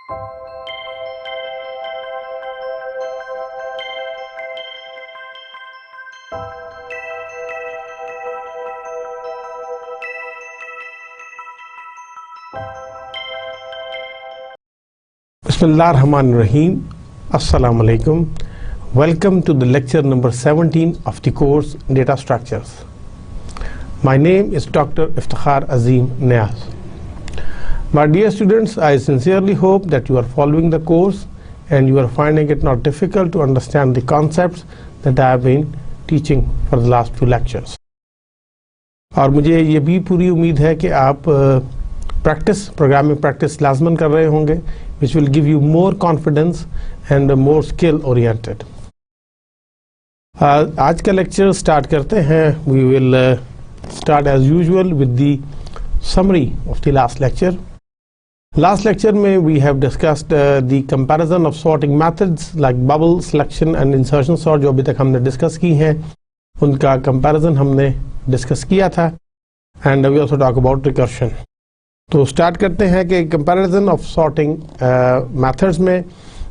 Bismillahirrahmanirrahim. Assalamu alaikum. Welcome to the lecture number 17 of the course Data Structures. My name is Dr. Iftikhar Azim Niaz. My dear students, I sincerely hope that you are following the course and you are finding it not difficult to understand the concepts that I have been teaching for the last few lectures. और मुझे ये भी पूरी उम्मीद है कि आप programming practice लाजमन कर रहे होंगे, which will give you more confidence and more skill oriented. आज का लेक्चर स्टार्ट करते हैं. We will start as usual with the summary of the last lecture. Last lecture में we have discussed the comparison of sorting methods like bubble, selection and insertion sort जो अभी तक हमने discuss की हैं, उनका comparison हमने डिस्कस किया था. And we also talk about recursion. तो स्टार्ट करते हैं कि कंपैरिजन ऑफ सॉर्टिंग मेथड्स में.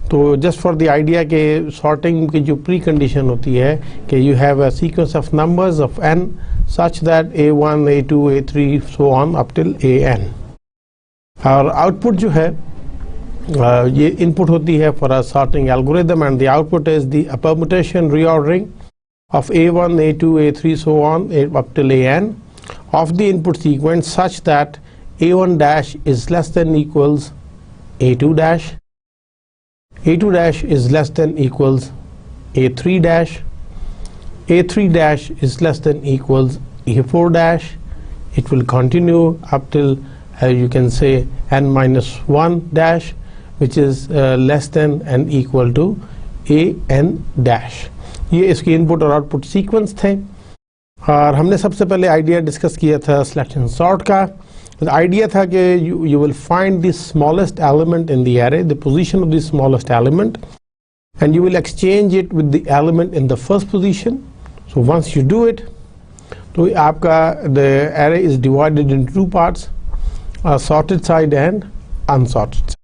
तो जस्ट फॉर द आइडिया के सॉर्टिंग की जो प्री कंडीशन होती है कि you have a sequence of numbers of n such that a1 a2 a3 so on up till an. और आउटपुट जो है ये इनपुट होती है for a sorting algorithm and the output is the permutation reordering of a1 a2 a3 so on up till an of the input sequence such that a1 dash is less than equals a2 dash, a2 dash is less than equals a3 dash, a3 dash is less than equals a4 dash. It will continue up till you can say n minus 1 dash, which is less than and equal to an dash. ये इसके input और output sequence थे. और हमने सबसे पहले idea discuss किया था सिलेक्शन सॉर्ट का. The idea था कि you will find the smallest element in the array, the position of the smallest element, and you will exchange it with the element in the first position. So once you do it, तो आपका the array is divided into two parts, sorted side and unsorted.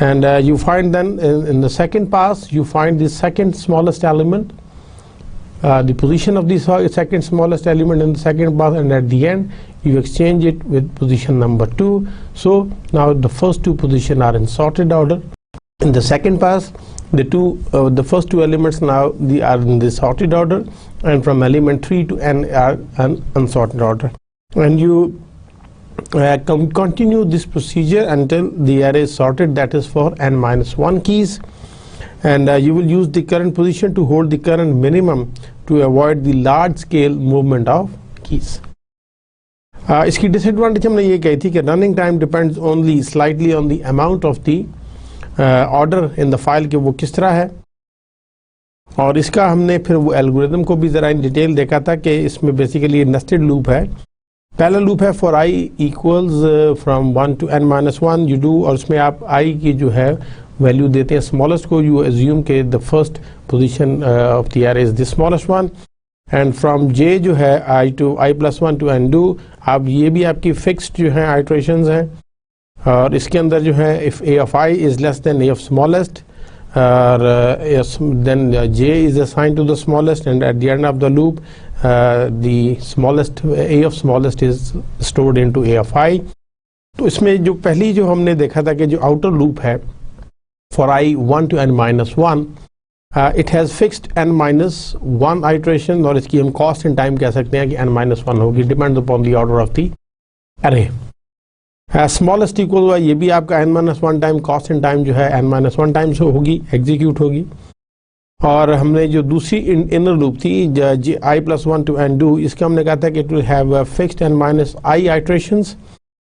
And you find then in the second pass, you find the second smallest element, the position of the second smallest element in the second pass, and at the end you exchange it with position number 2. So now the first two positions are in sorted order. In the second pass, the first two elements now they are in the sorted order, and from element 3 to n are an unsorted order. And you continue this procedure until the array is sorted, that is for n minus 1 keys. And you will use the current position to hold the current minimum to avoid the large scale movement of keys. इसकी disadvantage हमने ये कही थी कि running time depends only slightly on the amount of the order in the file के वो किस तरह है. और इसका हमने फिर वो एल्गोरिथम को भी ज़रा इन डिटेल देखा था कि इसमें बेसिकली नेस्टेड लूप है. पहला लूप है for i equals from 1 to n minus 1 you do, और उसमें आप i की जो है वैल्यू देते हैं स्मॉलेस्ट को. यू एज्यूम के the first position of the array is the smallest one, and from j जो है i plus 1 to n do. अब ये भी आपकी फिक्स्ड जो है आइट्रेशंस हैं, और इसके अंदर जो है if a of i is less than a of smallest, then j is assigned to the smallest, and at the end of the loop the smallest a of smallest is stored into a of i. तो इसमें जो पहली जो हमने देखा था कि जो आउटर लूप है for i 1 to n minus 1, it has fixed n minus 1 iteration, और इसकी हम cost in time कह सकते हैं कि n minus 1 होगी, depends upon the order of the array. Smallest equal हुआ, ये भी आपका n minus 1 time cost in time जो है n minus 1 times होगी, execute होगी. और हमने जो दूसरी inner loop थी i plus 1 to n do, इसका हमने कहा था कि it will have fixed n minus I iterations,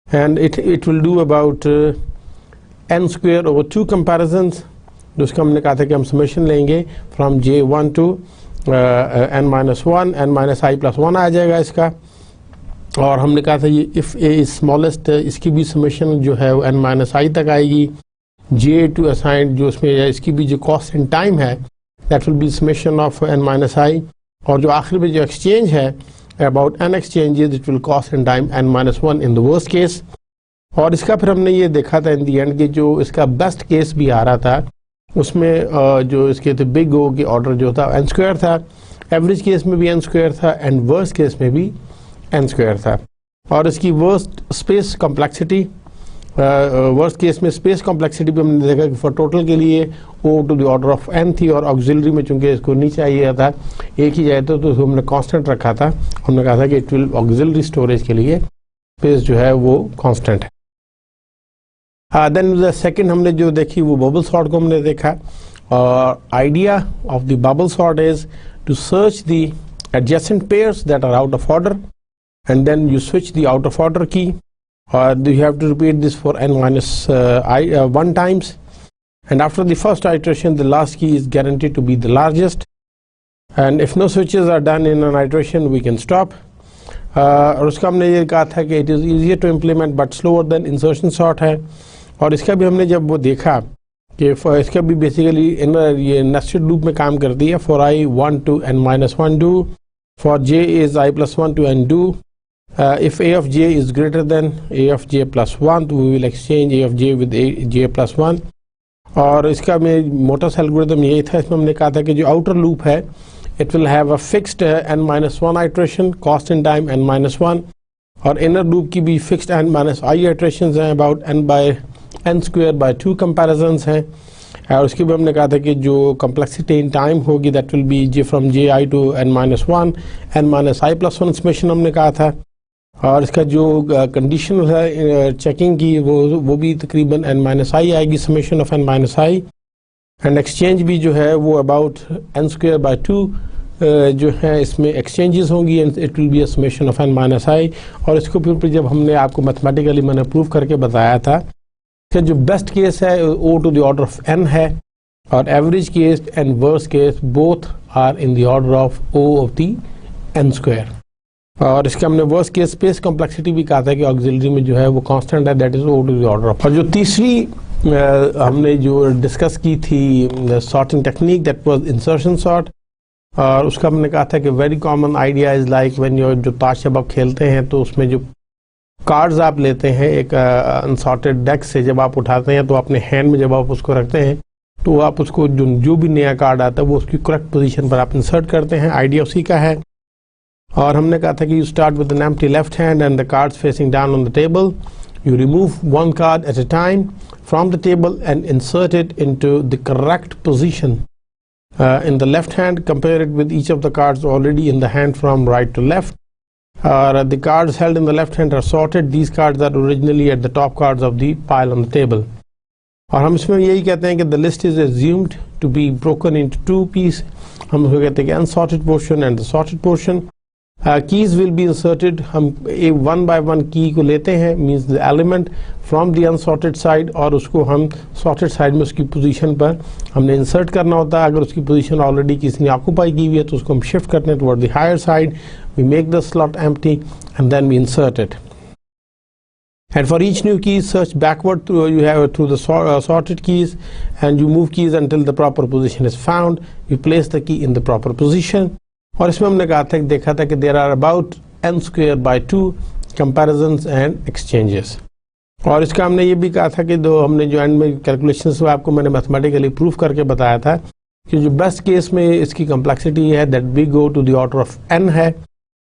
and it will do about n square over 2 comparisons. जिसका हमने कहा था कि हम समेशन लेंगे from j1 to n minus 1, n minus i plus 1 आ जाएगा इसका. और हमने कहा था ये इफ़ a is smallest, इसकी भी समेशन जो है वो n minus i तक आएगी. j to assign जो उसमें इसकी भी जो कॉस्ट इन टाइम है that will be summation of n minus I. और जो आखिर में जो एक्सचेंज है about n exchanges, it will cost in time n minus 1 in the worst case. और इसका फिर हमने ये देखा था इन दी एंड कि जो इसका बेस्ट केस भी आ रहा था उसमें जो इसके थे बिग ओ के ऑर्डर जो था n स्क्वायर था, एवरेज केस में भी n स्क्वायर था एंड वर्स्ट केस में भी n स्क्वायर था। और इसकी worst space complexity, worst case में स्पेस कॉम्प्लेक्सिटी भी हमने देखा कि फॉर टोटल के लिए o to the order of n थी, और ऑक्सिलरी में चूंकि इसको नहीं चाहिए था एक ही जाए तो हमने कांस्टेंट रखा था, हमने कहा था कि इट विल ऑक्सिलरी स्टोरेज के लिए स्पेस जो है वो कांस्टेंट है। देन द सेकंड हमने जो देखी वो बबल सॉर्ट को हमने देखा, और idea of the bubble sort is to search the adjacent pairs that are out of order and then you switch the out of order key, और you have to repeat this for n minus 1 times, and after the first iteration the last key is guaranteed to be the largest, and if no switches are done in an iteration we can stop. और उसका हमने ये कहा था कि it is easier to implement but slower than insertion sort है, और इसका भी हमने जब वो देखा कि इसका भी बेसिकली ये नेस्टेड लूप में काम करती है। for I 1 to n minus 1 do, for j is I plus 1 to n do. If a of j is greater than a of j plus 1 तो we will exchange a of j with a j plus 1। और इसका में मोटा सा algorithm यही था, इसमें हमने कहा था कि जो आउटर लूप है it will have a fixed n minus 1 iteration cost in time n minus 1, और इनर लूप की भी fixed n minus i iterations हैं about n by n square by 2 comparisons हैं। और उसकी भी हमने कहा था कि जो complexity in time होगी that will be j from ji to n minus 1 n minus i plus 1 summation हमने कहा था। और इसका जो कंडीशनल है चेकिंग की वो भी तकरीबन n माइनस आई आएगी, summation of n minus I, and exchange भी जो है वो अबाउट n स्क्वायर बाय 2 जो है इसमें एक्सचेंजेस होंगी and it will be a summation of n minus i. और इसको फिर जब हमने आपको मैथमेटिकली मैंने प्रूव करके बताया था कि जो बेस्ट केस है o to the order of n है, और average case and worst case both are in the order of o of the n square. और इसका हमने वर्स्ट केस स्पेस कॉम्प्लेक्सिटी भी कहा था कि ऑक्सिलरी में जो है वो कांस्टेंट है, that is O to the order of. और जो तीसरी हमने जो डिस्कस की थी sorting technique that was insertion sort, और उसका हमने कहा था कि very common idea is like when you जो ताश जब आप खेलते हैं तो उसमें जो कार्ड्स आप लेते हैं एक अनसॉर्टेड डेक से जब आप उठाते हैं तो अपने हैंड में जब आप उसको रखते हैं तो आप उसको जो भी नया कार्ड आता है वो उसकी करेक्ट पोजीशन पर आप इंसर्ट करते हैं, आइडिया उसी का है। और हमने कहा था कि you start with an empty left hand and the cards facing down on the table, you remove one card at a time from the table and insert it into the correct position in the left hand, compare it with each of the cards already in the hand from right to left. The cards held in the left hand are sorted. These cards are originally at the top cards of the pile on the table. और हम इसमें यही कहते हैं कि the list is assumed to be broken into two pieces. हम उसको कहते हैं कि unsorted portion and the sorted portion. Keys will be inserted. हम one by one key को लेते हैं, means the element from the unsorted side, और उसको हम sorted side में उसकी position पर हमने insert करना होता है। अगर उसकी position already किसी ने occupy की हुई है तो उसको हम shift करते हैं toward the higher side. We make the slot empty and then we insert it. And for each new key, search backward through the sorted keys, and you move keys until the proper position is found. You place the key in the proper position. और इसमें हमने कहा था देखा था कि there are about n square by 2 comparisons and exchanges. और इसका हमने ये भी कहा था कि दो हमने जो एंड में कैलकुलेशंस में आपको मैंने मैथमेटिकली प्रूफ करके बताया था कि जो बेस्ट केस में इसकी कॉम्प्लेक्सिटी है that big O to the order of n है,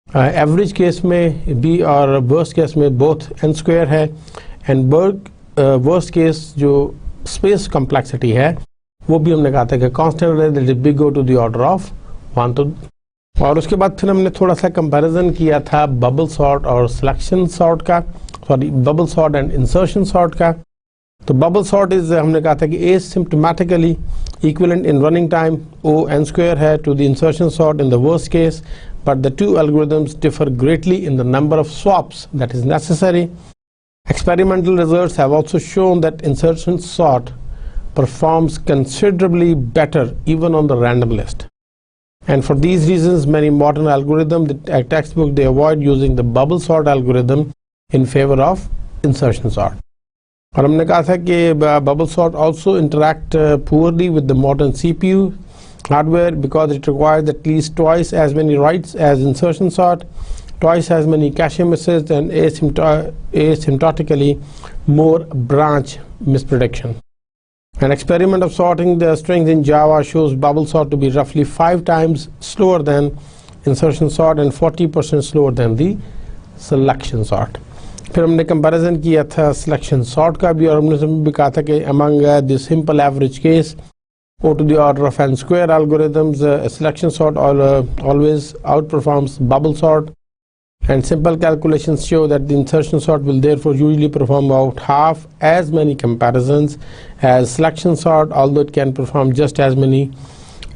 एवरेज केस में बी और वर्स्ट केस में बोथ n स्क्वायर है, एंड वर्स्ट केस जो स्पेस कॉम्प्लेक्सिटी है वो भी हमने कहा था कि कांस्टेंट है that big O to the order of 1। तो और उसके बाद फिर हमने थोड़ा सा कंपैरिजन किया था बबल सॉर्ट और सिलेक्शन सॉर्ट का, sorry bubble sort and insertion sort का। तो बबल सॉर्ट इज हमने कहा था कि asymptotically equivalent in running time O n square है to the insertion sort in the worst case, but the two algorithms differ greatly in the number of swaps that is necessary. Experimental results have also shown that insertion sort performs considerably better even on the random list. And for these reasons, many modern algorithms, the textbook, they avoid using the bubble sort algorithm in favor of insertion sort. और हमने कहा था कि bubble sort also interact poorly with the modern CPU hardware because it requires at least twice as many writes as insertion sort. twice as many cache misses and asymptotically more branch misprediction. An experiment of sorting the strings in Java shows bubble sort to be roughly 5 times slower than insertion sort and 40% slower than the selection sort. फिर हमने comparison किया था selection sort का भी, और हमने भी कहा था कि among the simple average case O to the order of n square algorithms, selection sort always outperforms bubble sort, and simple calculations show that the insertion sort will therefore usually perform about half as many comparisons as selection sort, although it can perform just as many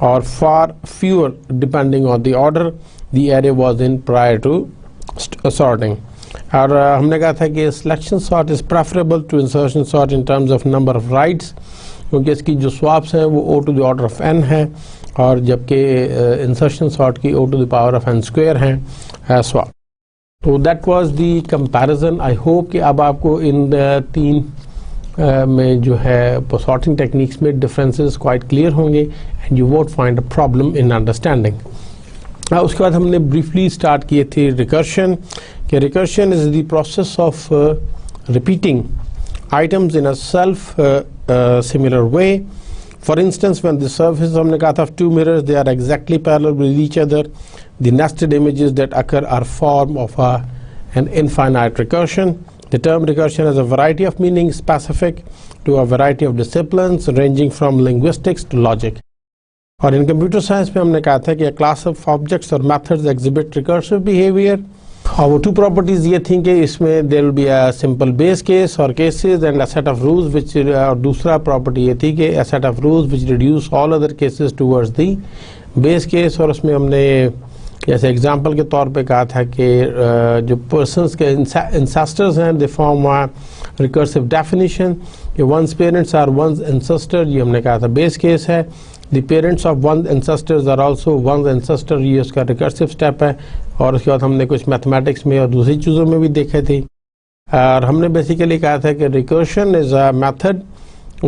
or far fewer depending on the order the array was in prior to sorting. और हमने कहा था कि selection sort is preferable to insertion sort in terms of number of writes, क्योंकि इसकी जो swaps हैं वो O to the order of n है, और जबकि इंसर्शन सॉर्ट की O to the power of n square है स्वाप. तो that was the comparison. I hope कि अब आपको इन तीन में जो है सॉर्टिंग टेक्निक्स में डिफरेंसेस क्वाइट क्लियर होंगे and you won't find a problem in understanding. उसके बाद हमने ब्रीफली स्टार्ट किए थे रिकर्शन, कि recursion is the process of repeating items in a self similar way. For instance, when the surface हमने कहा था of two mirrors, they are exactly parallel with each other, the nested images that occur are form of an infinite recursion. The term recursion has a variety of meanings specific to a variety of disciplines ranging from linguistics to logic. और in computer science में हमने कहा था कि a class of objects or methods exhibit recursive behavior. और वो to properties ये थी कि इसमें there will be a simple base case और cases and a set of rules which, और दूसरा प्रॉपर्टी ये थी कि a set of rules which reduce all other cases towards the base case. और उसमें हमने जैसे एग्जांपल के तौर पे कहा था कि जो पर्सन्स के इंसेस्टर्स हैं they form a recursive definition, कि one's parents are one's ancestor, ये हमने कहा था बेस केस है. The parents of one's ancestors are also one's ancestor, ये उसका रिकर्सिव स्टेप है. और उसके बाद हमने कुछ मैथमेटिक्स में और दूसरी चीज़ों में भी देखे थे. और हमने बेसिकली कहा था कि recursion is a method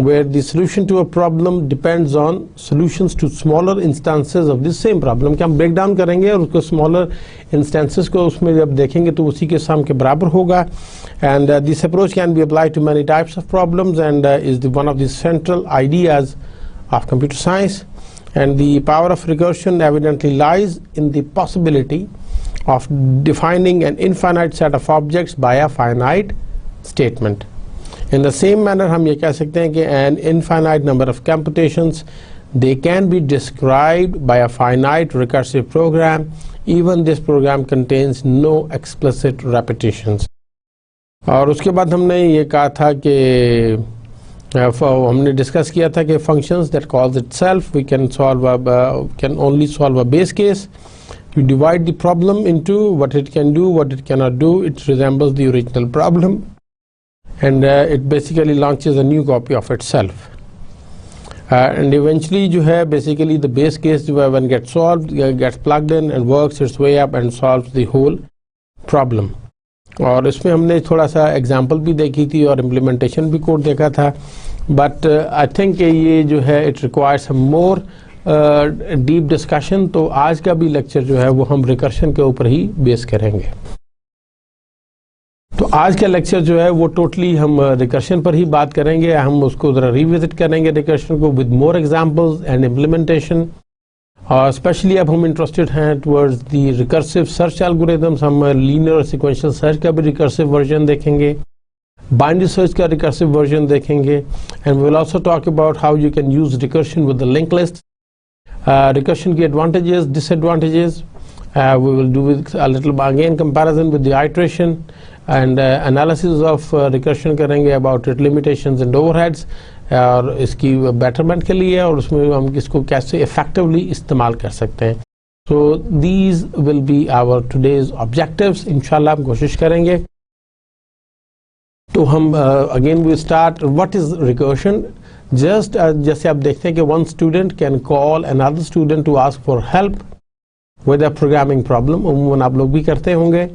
where the solution to a problem depends on solutions to smaller instances of the same problem. कि हम ब्रेक डाउन करेंगे और उसको स्मॉलर इंस्टेंसेस को उसमें जब देखेंगे तो उसी के सम के बराबर होगा. And this approach can be applied to many types of problems and is the one of the central ideas of computer science. And the power of recursion evidently lies in the possibility of defining an infinite set of objects by a finite statement. In the same manner हम ये कह सकते हैं कि an infinite number of computations, they can be described by a finite recursive program even this program contains no explicit repetitions. और उसके बाद हमने ये कहा था कि हमने डिस्कस किया था कि functions that calls itself we can only solve a base case. You divide the problem into what it can do, what it cannot do. It resembles the original problem, and it basically launches a new copy of itself. And eventually जो है basically the base case जो है when gets solved gets plugged in and works its way up and solves the whole problem. और इसमें हमने थोड़ा सा example भी देखी थी और इम्प्लीमेंटेशन भी कोड देखा था. बट आई थिंक ये जो है it requires more deep discussion. तो आज का भी लेक्चर जो है वो हम रिकर्शन के ऊपर ही बेस करेंगे. तो आज का लेक्चर जो है वो टोटली हम रिकर्शन पर ही बात करेंगे. हम उसको ज़रा रिविजिट करेंगे रिकर्शन को with more examples and implementation. और स्पेशली अब हम इंटरेस्टेड हैं towards the recursive search algorithms. हम लीनियर और सीक्वेंशियल सर्च का भी रिकर्सिव वर्जन देखेंगे, बाइनरी सर्च का रिकर्सिव वर्जन देखेंगे, and we will also talk about how you can use recursion with the link list, recursion की advantages, disadvantages. We will do a little again comparison with the iteration and analysis of recursion करेंगे about it limitations and overheads और इसकी betterment के लिए, और उसमें हम इसको कैसे इफेक्टिवली इस्तेमाल कर सकते हैं. So these will be our today's objectives. इंशाल्लाह हम कोशिश करेंगे. तो हम again we start what is recursion. Just जैसे आप देखते हैं कि one student can call another student to ask for help with a programming problem. उम्मूमन आप लोग भी करते होंगे.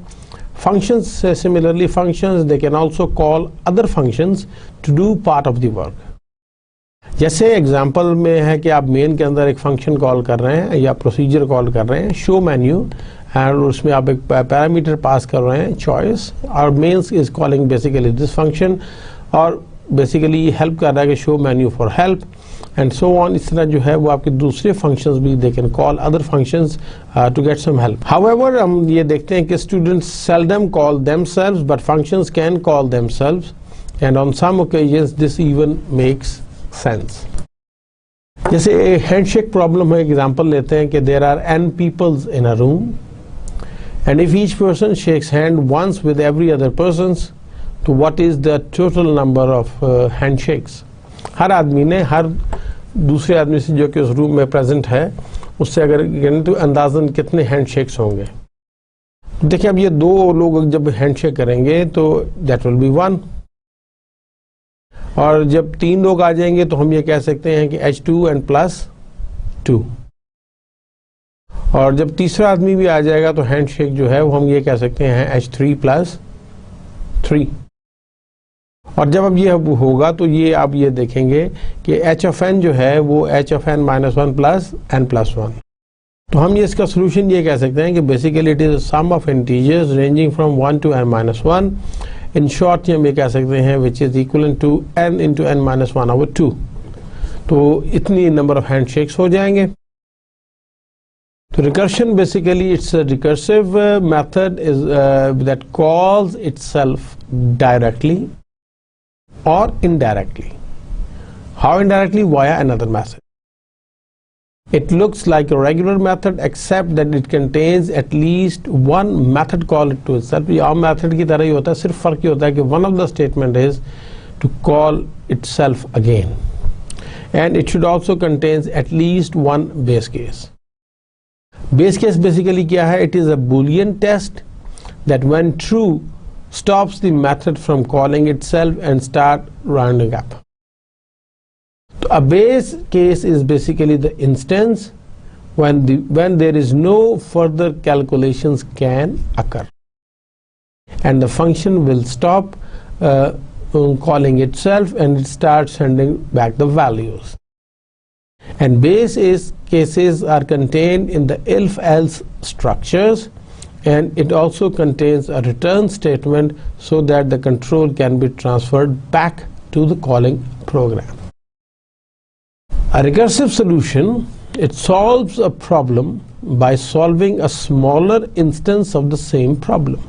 Functions, similarly functions, they can also call other functions to do part of the work. जैसे एग्जांपल में है कि आप मेन के अंदर एक फंक्शन कॉल कर रहे हैं या प्रोसीजर कॉल कर रहे हैं, शो मेन्यू, एंड उसमें आप एक पैरामीटर पास कर रहे हैं चॉइस, और main's is calling basically this function, और बेसिकली हेल्प कर रहा है कि show menu for help and so on. इस तरह जो है वो आपके दूसरे फंक्शंस भी दे can call other functions to get some help. However हम ये देखते हैं कि students seldom call themselves but functions can call themselves, and on some occasions this even makes sense. जैसे हैंडशेक प्रॉब्लम है, एग्जांपल लेते हैं कि there are n peoples in a room and if each person shakes hand once with every other persons, तो what is the total number of handshakes. हर आदमी ने हर दूसरे आदमी से जो कि उस रूम में प्रेजेंट है उससे अगर गिने तो अंदाजन कितने हैंडशेक्स होंगे। देखिए अब ये दो लोग जब हैंडशेक करेंगे तो दैट विल बी 1, और जब 3 लोग आ जाएंगे तो हम ये कह सकते हैं कि H2 एंड प्लस 2, और जब तीसरा आदमी भी आ जाएगा तो हैंडशेक जो है वो हम ये कह सकते हैं H3 प्लस 3। और जब अब ये होगा तो ये आप ये देखेंगे कि h ऑफ n जो है वो h of n minus 1 plus n plus 1। तो हम ये इसका सोल्यूशन ये कह सकते हैं कि basically it is sum of integers ranging from 1 to n minus 1। In short हम ये कह सकते हैं which is equal to n into n minus 1 over 2। तो इतनी नंबर ऑफ हैंडशेक्स हो जाएंगे। तो recursion basically it's a recursive method is that calls itself directly or indirectly. How indirectly? Via another method. It looks like a regular method except that it contains at least one method call to itself. ये आम method की तरह ही होता है, सिर्फ फर्क ये होता है कि one of the statement is to call itself again, and it should also contains at least one base case. Base case basically क्या है? It is a Boolean test that when true stops the method from calling itself and start rounding up. So a base case is basically the instance when there is no further calculations can occur, and the function will stop calling itself and it starts sending back the values. And base cases are contained in the if-else structures, and it also contains a return statement so that the control can be transferred back to the calling program. A recursive solution, it solves a problem by solving a smaller instance of the same problem.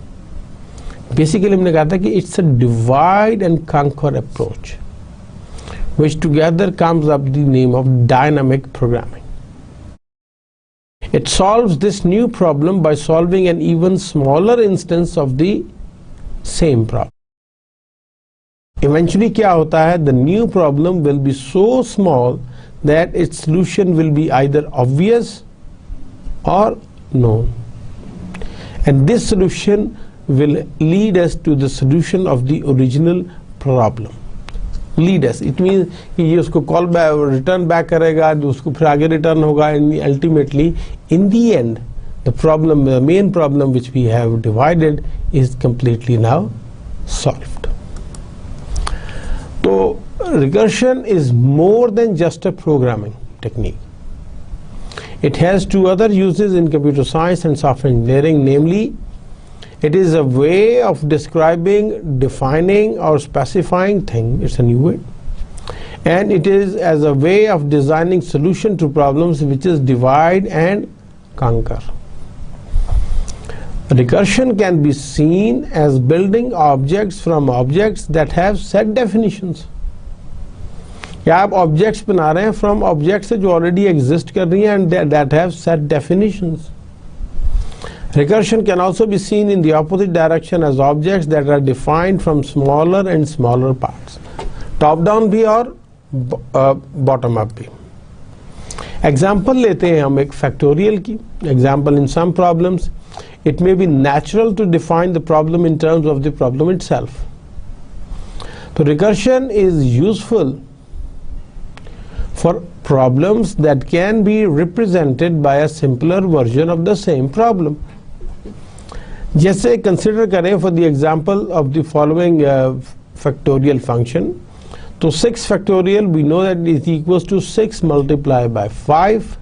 Basically हमने कहा था कि it's a divide and conquer approach, which together comes up the name of dynamic programming. It solves this new problem by solving an even smaller instance of the same problem. Eventually क्या होता है? The new problem will be so small that its solution will be either obvious or known, and this solution will lead us to the solution of the original problem. Lead us, it means कि ये उसको call back return back करेगा, उसको फिर आगे return होगा, and ultimately in the end the problem, the main problem which we have divided is completely now solved. So recursion is more than just a programming technique. It has two other uses in computer science and software engineering, namely it is a way of describing, defining or specifying things. It's a new word. And it is as a way of designing solution to problems, which is divide and conquer. Recursion can be seen as building objects from objects that have set definitions. या आप objects बना रहे हैं from objects जो already exist कर रही हैं and that have set definitions. Recursion can also be seen in the opposite direction as objects that are defined from smaller and smaller parts, top down भी और bottom up भी. Example लेते हैं हम एक factorial की. Example, in some problems it may be natural to define the problem in terms of the problem itself. So recursion is useful for problems that can be represented by a simpler version of the same problem. जैसे consider करें for the example of the following factorial function, तो 6 factorial we know that is equals to 6 multiplied by 5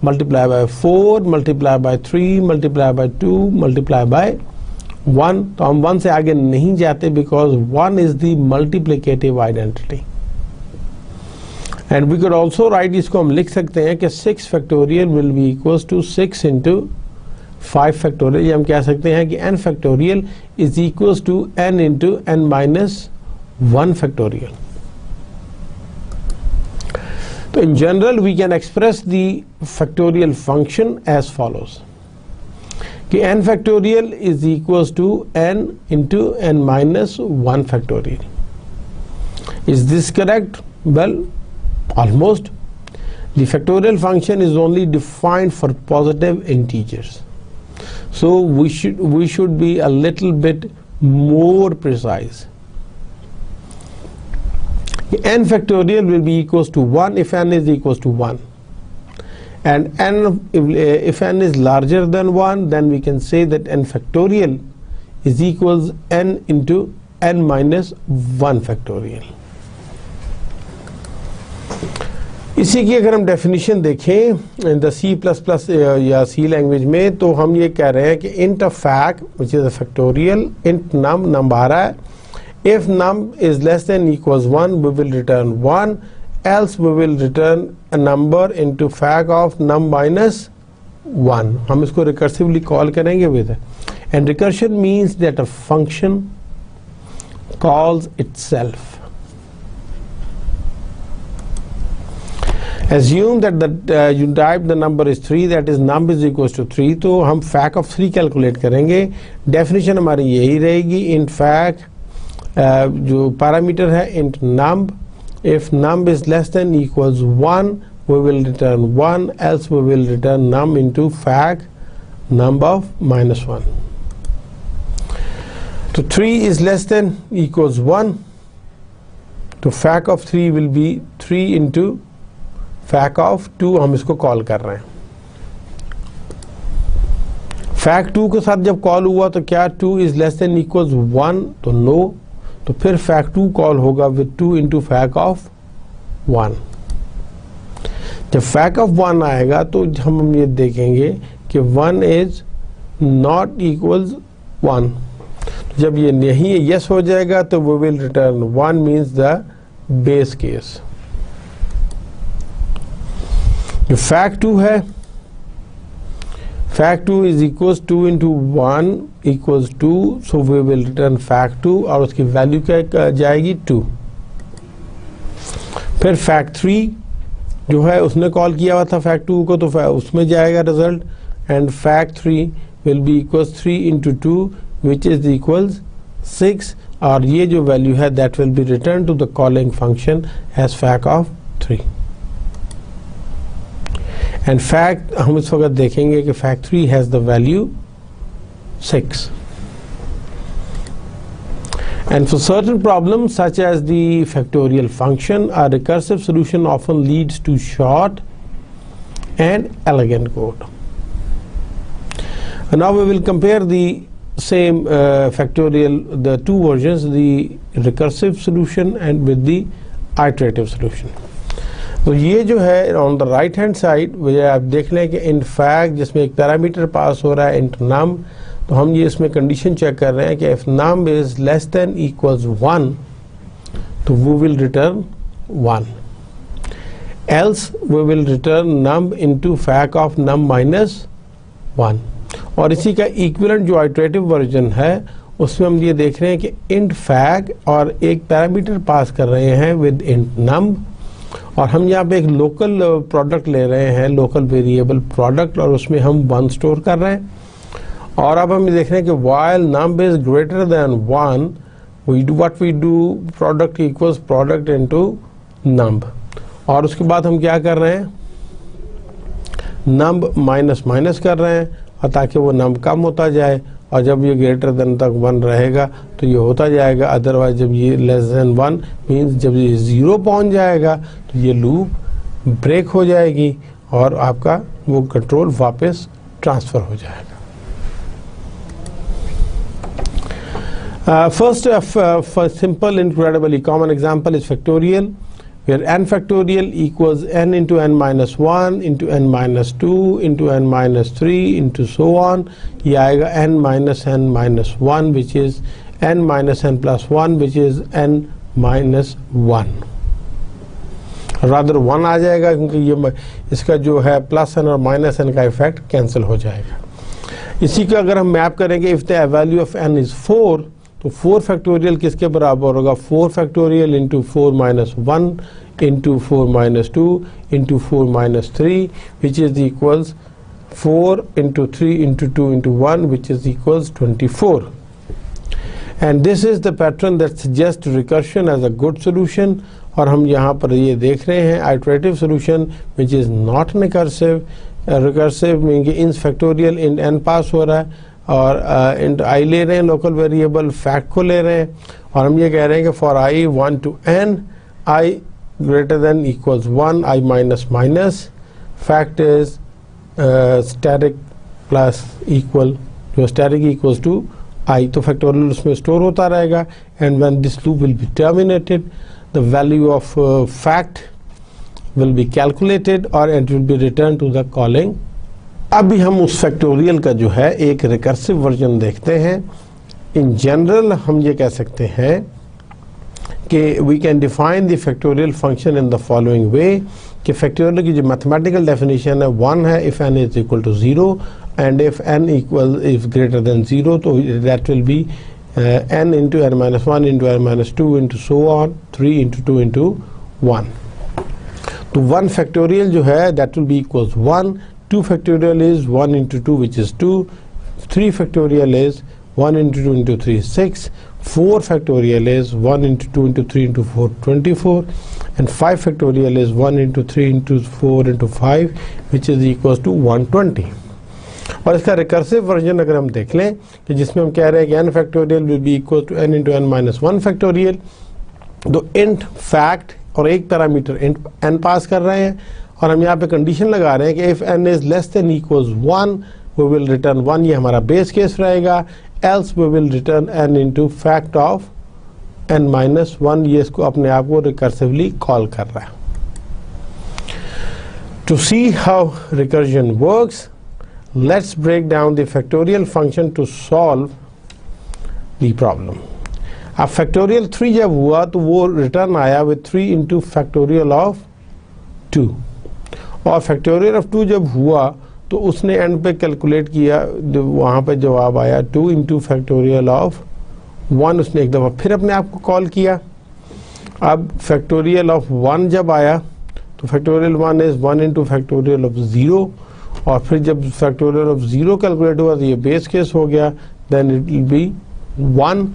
multiplied by 4 multiplied by 3 multiplied by 2 multiplied by 1. तो हम 1 से आगे नहीं जाते because 1 is the multiplicative identity. And we could also write, इसको हम लिख सकते हैं कि 6 factorial will be equals to 6 into 5 factorial. ये हम कह सकते हैं कि n factorial is equals to n into n minus 1 factorial. So in general we can express the factorial function as follows, कि n factorial is equals to n into n minus 1 factorial. Is this correct? Well, almost. The factorial function is only defined for positive integers, so we should be a little bit more precise. N factorial will be equals to 1 if n is equals to 1, and if n is larger than 1, then we can say that n factorial is equals n into n minus 1 factorial. इसी की अगर हम definition देखें in the C++ या C language में, तो हम ये कह रहे हैं कि int of fact which is a factorial int num आ रहा है. If num is less than equals 1, we will return 1, else we will return a number into fact of num minus 1. हम इसको रिकर्सिवली कॉल करेंगे with it. And recursion means that a function calls itself. Assume that you type the number is 3, that is num is equals to 3, तो हम fact of 3 calculate करेंगे. Definition हमारी यही रहेगी, int fact जो parameter है int num, if num is less than equals 1, we will return 1, else we will return num into fact num of minus 1. So 3 is less than equals 1, तो fact of 3 will be 3 into fact of 2, हम इसको call कर रहे हैं. fact 2 के साथ जब call हुआ तो क्या 2 is less than equals 1, तो no, तो फिर fact 2 कॉल होगा with 2 into fact of 1. जब fact of 1 आएगा तो हम ये देखेंगे कि 1 is not equals 1. जब ये नहीं yes हो जाएगा तो we will return 1 means the base case. जो fact 2 है, fact 2 is equals 2 into 1 equals 2, so we will return fact 2 और उसकी वैल्यू क्या जाएगी 2. फिर fact 3 जो है उसने कॉल किया हुआ था fact 2 को, तो उसमें जाएगा result, and fact 3 will be equals 3 into 2 which is equals 6, और ये जो वैल्यू है that will be returned to the calling function as fact of 3. And fact हम इस वक्त देखेंगे कि fact 3 has the value 6. And for certain problems such as the factorial function, a recursive solution often leads to short and elegant code. And now we will compare the same factorial, the two versions, the recursive solution and with the iterative solution. तो ये जो है on the right hand side आप देख लें कि in fact जिसमें एक पैरामीटर पास हो रहा है इंट नम, तो हम ये इसमें कंडीशन चेक कर रहे हैं कि if num is less than equals 1 तो we will return 1, else we will return num into fact of num minus 1. और इसी का इक्विवेलेंट जो आइटरेटिव वर्जन है उसमें हम ये देख रहे हैं कि इंट फैक्ट और एक पैरामीटर पास कर रहे हैं विद इंट नम, और हम यहाँ पे एक लोकल प्रोडक्ट ले रहे हैं, लोकल वेरिएबल प्रोडक्ट, और उसमें हम 1 स्टोर कर रहे हैं. और अब हम देख रहे हैं कि while num is greater than 1, we do what we do, product equals product into num. और उसके बाद हम क्या कर रहे हैं, num माइनस माइनस कर रहे हैं, और ताकि वो num कम होता जाए, और जब ये ग्रेटर देन तक 1 रहेगा तो ये होता जाएगा. अदरवाइज जब ये लेस देन 1 मीन्स जब ये 0 पहुंच जाएगा तो ये लूप ब्रेक हो जाएगी और आपका वो कंट्रोल वापस ट्रांसफ़र हो जाएगा. First, for simple incredibly common example is factorial, where n factorial equals n into n minus 1 into n minus 2 into n minus 3 into so on. ये आएगा n minus 1 which is n minus n plus 1 which is n minus 1. rather 1 आ जाएगा क्योंकि ये इसका जो है plus n और minus n का इफेक्ट कैंसिल हो जाएगा. इसी का अगर हम मैप करेंगे, if the value of n is 4, तो 4 फैक्टोरियल किसके बराबर होगा? 4 factorial into 4 minus 1 into 4 minus 2 into 4 minus 3 which is equals 4 into 3 into 2 into 1 which is equals 24. And this is the pattern that suggest recursion as a good solution. और हम यहाँ पर ये देख रहे हैं iterative solution which is not recursive. Recursive mean कि इन factorial इन n पास हो रहा है और इंट आई ले रहे हैं, लोकल वेरिएबल फैक्ट को ले रहे हैं, और हम ये कह रहे हैं कि for i 1 to n i greater than equals 1 i minus minus fact is static plus equal, जो static equals to i, तो फैक्टोरियल उसमें स्टोर होता रहेगा. And when this loop will be terminated the value of fact will be calculated और it will be returned to the calling. अभी हम उस factorial का जो है एक रिकर्सिव वर्जन देखते हैं. इन जनरल हम ये कह सकते हैं कि we can define the factorial function in the following way कि फैक्टोरियल की जो मैथमेटिकल डेफिनेशन है 1 है if n is equal to 0 and if n is greater than 0 तो that will be n into n minus 1 into n minus 2 into so on 3 into 2 into 1. तो 1 factorial जो है that will be equals 1, 2 factorial is 1 into 2 which is 2, 3 factorial is 1 into 2 into 3 6, 4 factorial is 1 into 2 into 3 into 4 24 and 5 factorial is 1 into 3 into 4 into 5 which is equals to 120. और इसका recursive version अगर हम देख लें कि जिसमें हम कह रहे हैं कि n factorial will be equal to n into n minus 1 factorial, तो int फैक्ट और एक पैरामीटर n पास कर रहे हैं और हम यहाँ पे कंडीशन लगा रहे हैं कि if n is less than equals 1 we will return 1, ये हमारा बेस केस रहेगा. Else we will return n into fact of n minus 1. ये इसको अपने आप को रिकर्सिवली कॉल कर रहा है. To see how recursion works, let's break down the factorial function to solve the problem. अब फैक्टोरियल 3 जब हुआ तो वो रिटर्न आया विद 3 इंटू फैक्टोरियल ऑफ 2, और फैक्टोरियल ऑफ 2 जब हुआ तो उसने एंड पे कैलकुलेट किया, वहाँ पे जवाब आया 2 इंटू फैक्टोरियल ऑफ 1. उसने एक दफ़ा फिर अपने आप को कॉल किया. अब फैक्टोरियल ऑफ 1 जब आया तो factorial 1 is 1 into factorial of 0, और फिर जब फैक्टोरियल ऑफ 0 कैलकुलेट हुआ तो ये बेस केस हो गया, देन इट विल बी 1.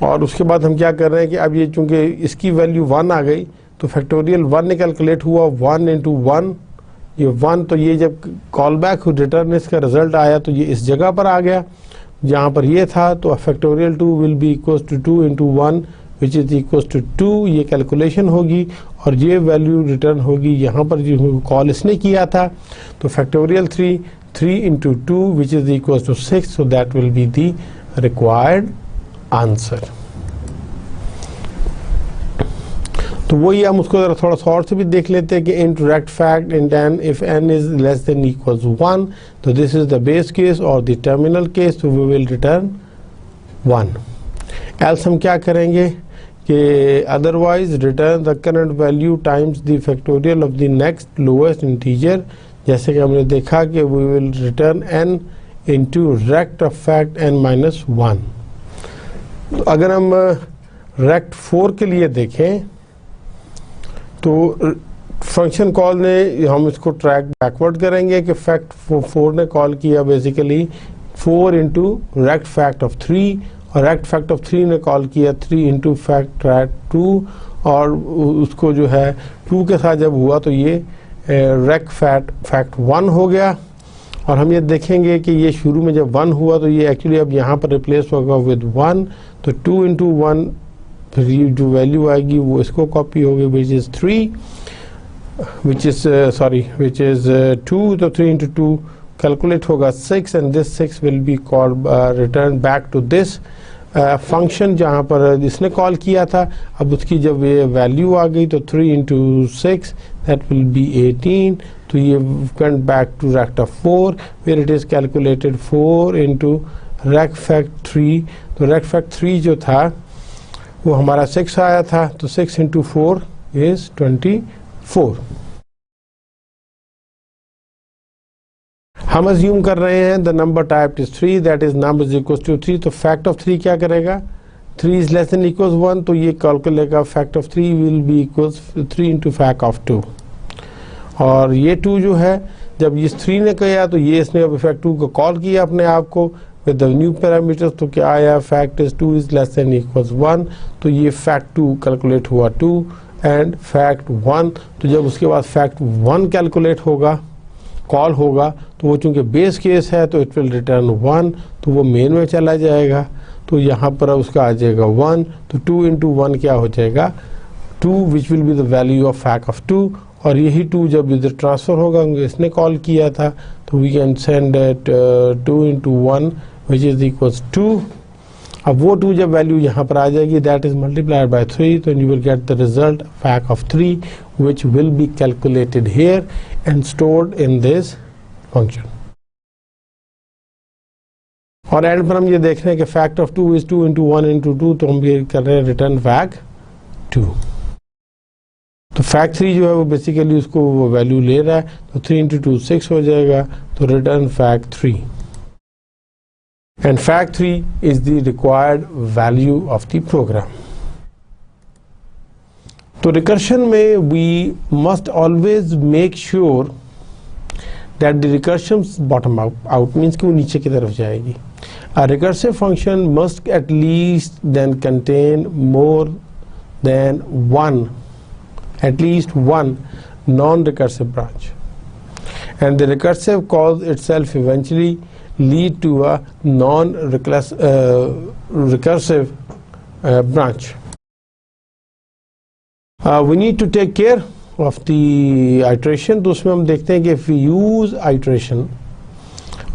और उसके बाद हम क्या कर रहे हैं कि अब ये चूंकि इसकी वैल्यू 1 आ गई तो फैक्टोरियल 1 ने कैलकुलेट हुआ 1 इंटू 1, ये 1, तो ये जब कॉल बैक रिटर्न इसका रिजल्ट आया तो ये इस जगह पर आ गया जहाँ पर ये था. तो factorial 2 will be equals to 2 into 1 which is equals to 2. ये कैलकुलेशन होगी और ये वैल्यू रिटर्न होगी यहाँ पर जो कॉल इसने किया था. तो factorial 3 into 2 which is equals to 6, so that will be the required answer. तो वही हम उसको जरा थोड़ा सा और से भी देख लेते हैं कि interact fact in n if n is less than equals 1, तो this is the base case और द टर्मिनल केस, तो वी विल रिटर्न 1. एल्स हम क्या करेंगे कि otherwise return the current value times the factorial of the next lowest integer. जैसे कि हमने देखा कि we will return n into rect of fact n minus 1. तो अगर हम रेक्ट 4 के लिए देखें तो फंक्शन कॉल ने हम इसको ट्रैक बैकवर्ड करेंगे कि फैक्ट 4 ने कॉल किया basically 4 into rect fact of 3, और रेक्ट फैक्ट ऑफ 3 ने कॉल किया 3 इंटू फैक्ट 2, और उसको जो है 2 के साथ जब हुआ तो ये रेक्ट फैक्ट 1 हो गया. और हम ये देखेंगे कि ये शुरू में जब 1 हुआ तो ये एक्चुअली अब यहाँ पर रिप्लेस होगा विद 1, तो 2 इंटू 1 फिर जो वैल्यू आएगी वो इसको कॉपी होगी विच इज़ 3 विच इज़ 2, तो 3 इंटू 2 कैलकुलेट होगा 6 and this 6 will be called return back to this function जहाँ पर जिसने कॉल किया था, अब उसकी जब ये वैल्यू आ गई तो 3 इंटू 6 दैट विल बी 18. तो ये went back to rect 4 where it is calculated 4 into rec fact 3. तो रेक फैक्ट 3 जो था वो हमारा 6 आया था, तो 6 इंटू 4 इज 24. हम अज्यूम कर रहे हैं the number type is 3 that is number is equal to 3. तो फैक्ट ऑफ 3 क्या करेगा, 3 इज लेस देन इक्वल 1, तो ये कैलकुलेगा fact of 3 will be equal 3 into fact of 2. और ये 2 जो है जब इस 3 ने किया तो ये इसने अब फैक्ट 2 को कॉल किया अपने आप को विद द न्यू पैरामीटर्स. तो क्या आया, fact is 2 is less than equal 1. तो ये फैक्ट 2 कैलकुलेट हुआ 2 एंड फैक्ट 1. तो जब उसके बाद फैक्ट 1 कैलकुलेट होगा, कॉल होगा, तो वो चूंकि बेस केस है तो इट विल रिटर्न 1, तो वो मेन में चला जाएगा. तो यहाँ पर उसका आ जाएगा 1. तो 2 इंटू 1 क्या हो जाएगा, 2 which will be the value of fact of 2. और यही 2 जब इधर ट्रांसफ़र होगा, इसने कॉल किया था, तो we can send 2 into 1 which is equals 2. अब वो 2 जब वैल्यू यहाँ पर आ जाएगी दैट इज़ मल्टीप्लाइड बाय 3, तो you will get the result fact of 3 which will be calculated here and stored in this function. और एंड पर हम ये देख रहे हैं कि fact of 2 is 2 into 1 into 2, तो हम ये कर रहे हैं रिटर्न फैक्ट 2. तो फैक्ट 3 जो है वो बेसिकली उसको वो वैल्यू ले रहा है, तो 3 इंटू 2 6 हो जाएगा, तो return fact 3. And fact 3 is the required value of the program. तो रिकर्शन में we must always make sure that the recursion bottom out means कि वो नीचे की तरफ जाएगी. A recursive function must at least then contain more than one, at least one non-recursive branch, and the recursive calls itself eventually lead to a non-recursive branch. We need to take care of the iteration. तो उसमें हम देखते हैं कि if we use iteration,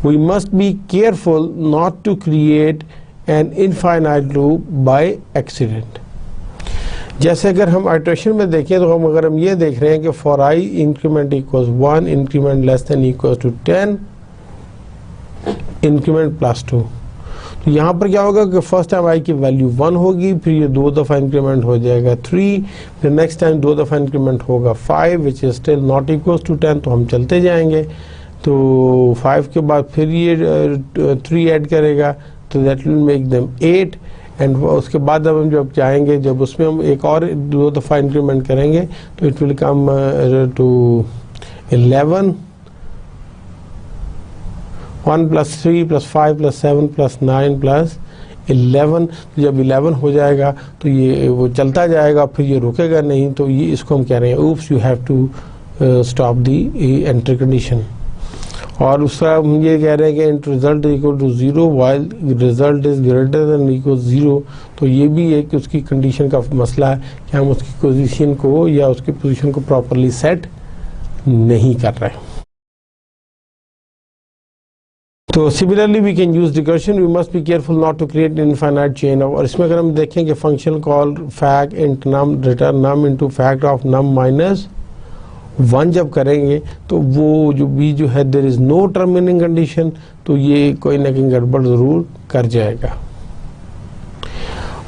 we must be careful not to create an infinite loop by accident. जैसे अगर हम iteration में देखें तो अगर हम ये देख रहे हैं कि for I increment equals 1, increment less than equals to 10, increment plus 2, तो यहाँ पर क्या होगा कि फर्स्ट टाइम आई की वैल्यू 1 होगी, फिर ये 2 दफ़ा इंक्रीमेंट हो जाएगा 3, फिर नेक्स्ट टाइम 2 दफ़ा इंक्रीमेंट होगा 5 which is still not equals to 10. तो हम चलते जाएंगे, तो 5 के बाद फिर ये 3 ऐड करेगा, तो that will make them 8. And उसके बाद अब हम जब जाएंगे, जब उसमें हम एक और 2 दफ़ा इंक्रीमेंट करेंगे तो it will come to 11. 1 plus 3 plus 5 plus 7 plus 9 plus 11. तो जब 11 हो जाएगा तो ये वो चलता जाएगा, फिर ये रुकेगा नहीं. तो ये इसको हम कह रहे हैं oops you have to stop the entry condition. और उसका हम ये कह रहे हैं कि int result equal to 0 while result is greater than equal 0. तो ये भी एक उसकी कंडीशन का मसला है कि हम उसकी पोजीशन को या उसकी पोजीशन को प्रॉपरली सेट नहीं कर रहे. तो similarly we can use recursion. We must be careful not to create infinite chain. और इसमें अगर हम देखें कि function call fact int num return num into fact of num minus 1 जब करेंगे तो वो जो भी जो है there is no terminating condition, तो ये कोई ना कहीं गड़बड़ ज़रूर कर जाएगा.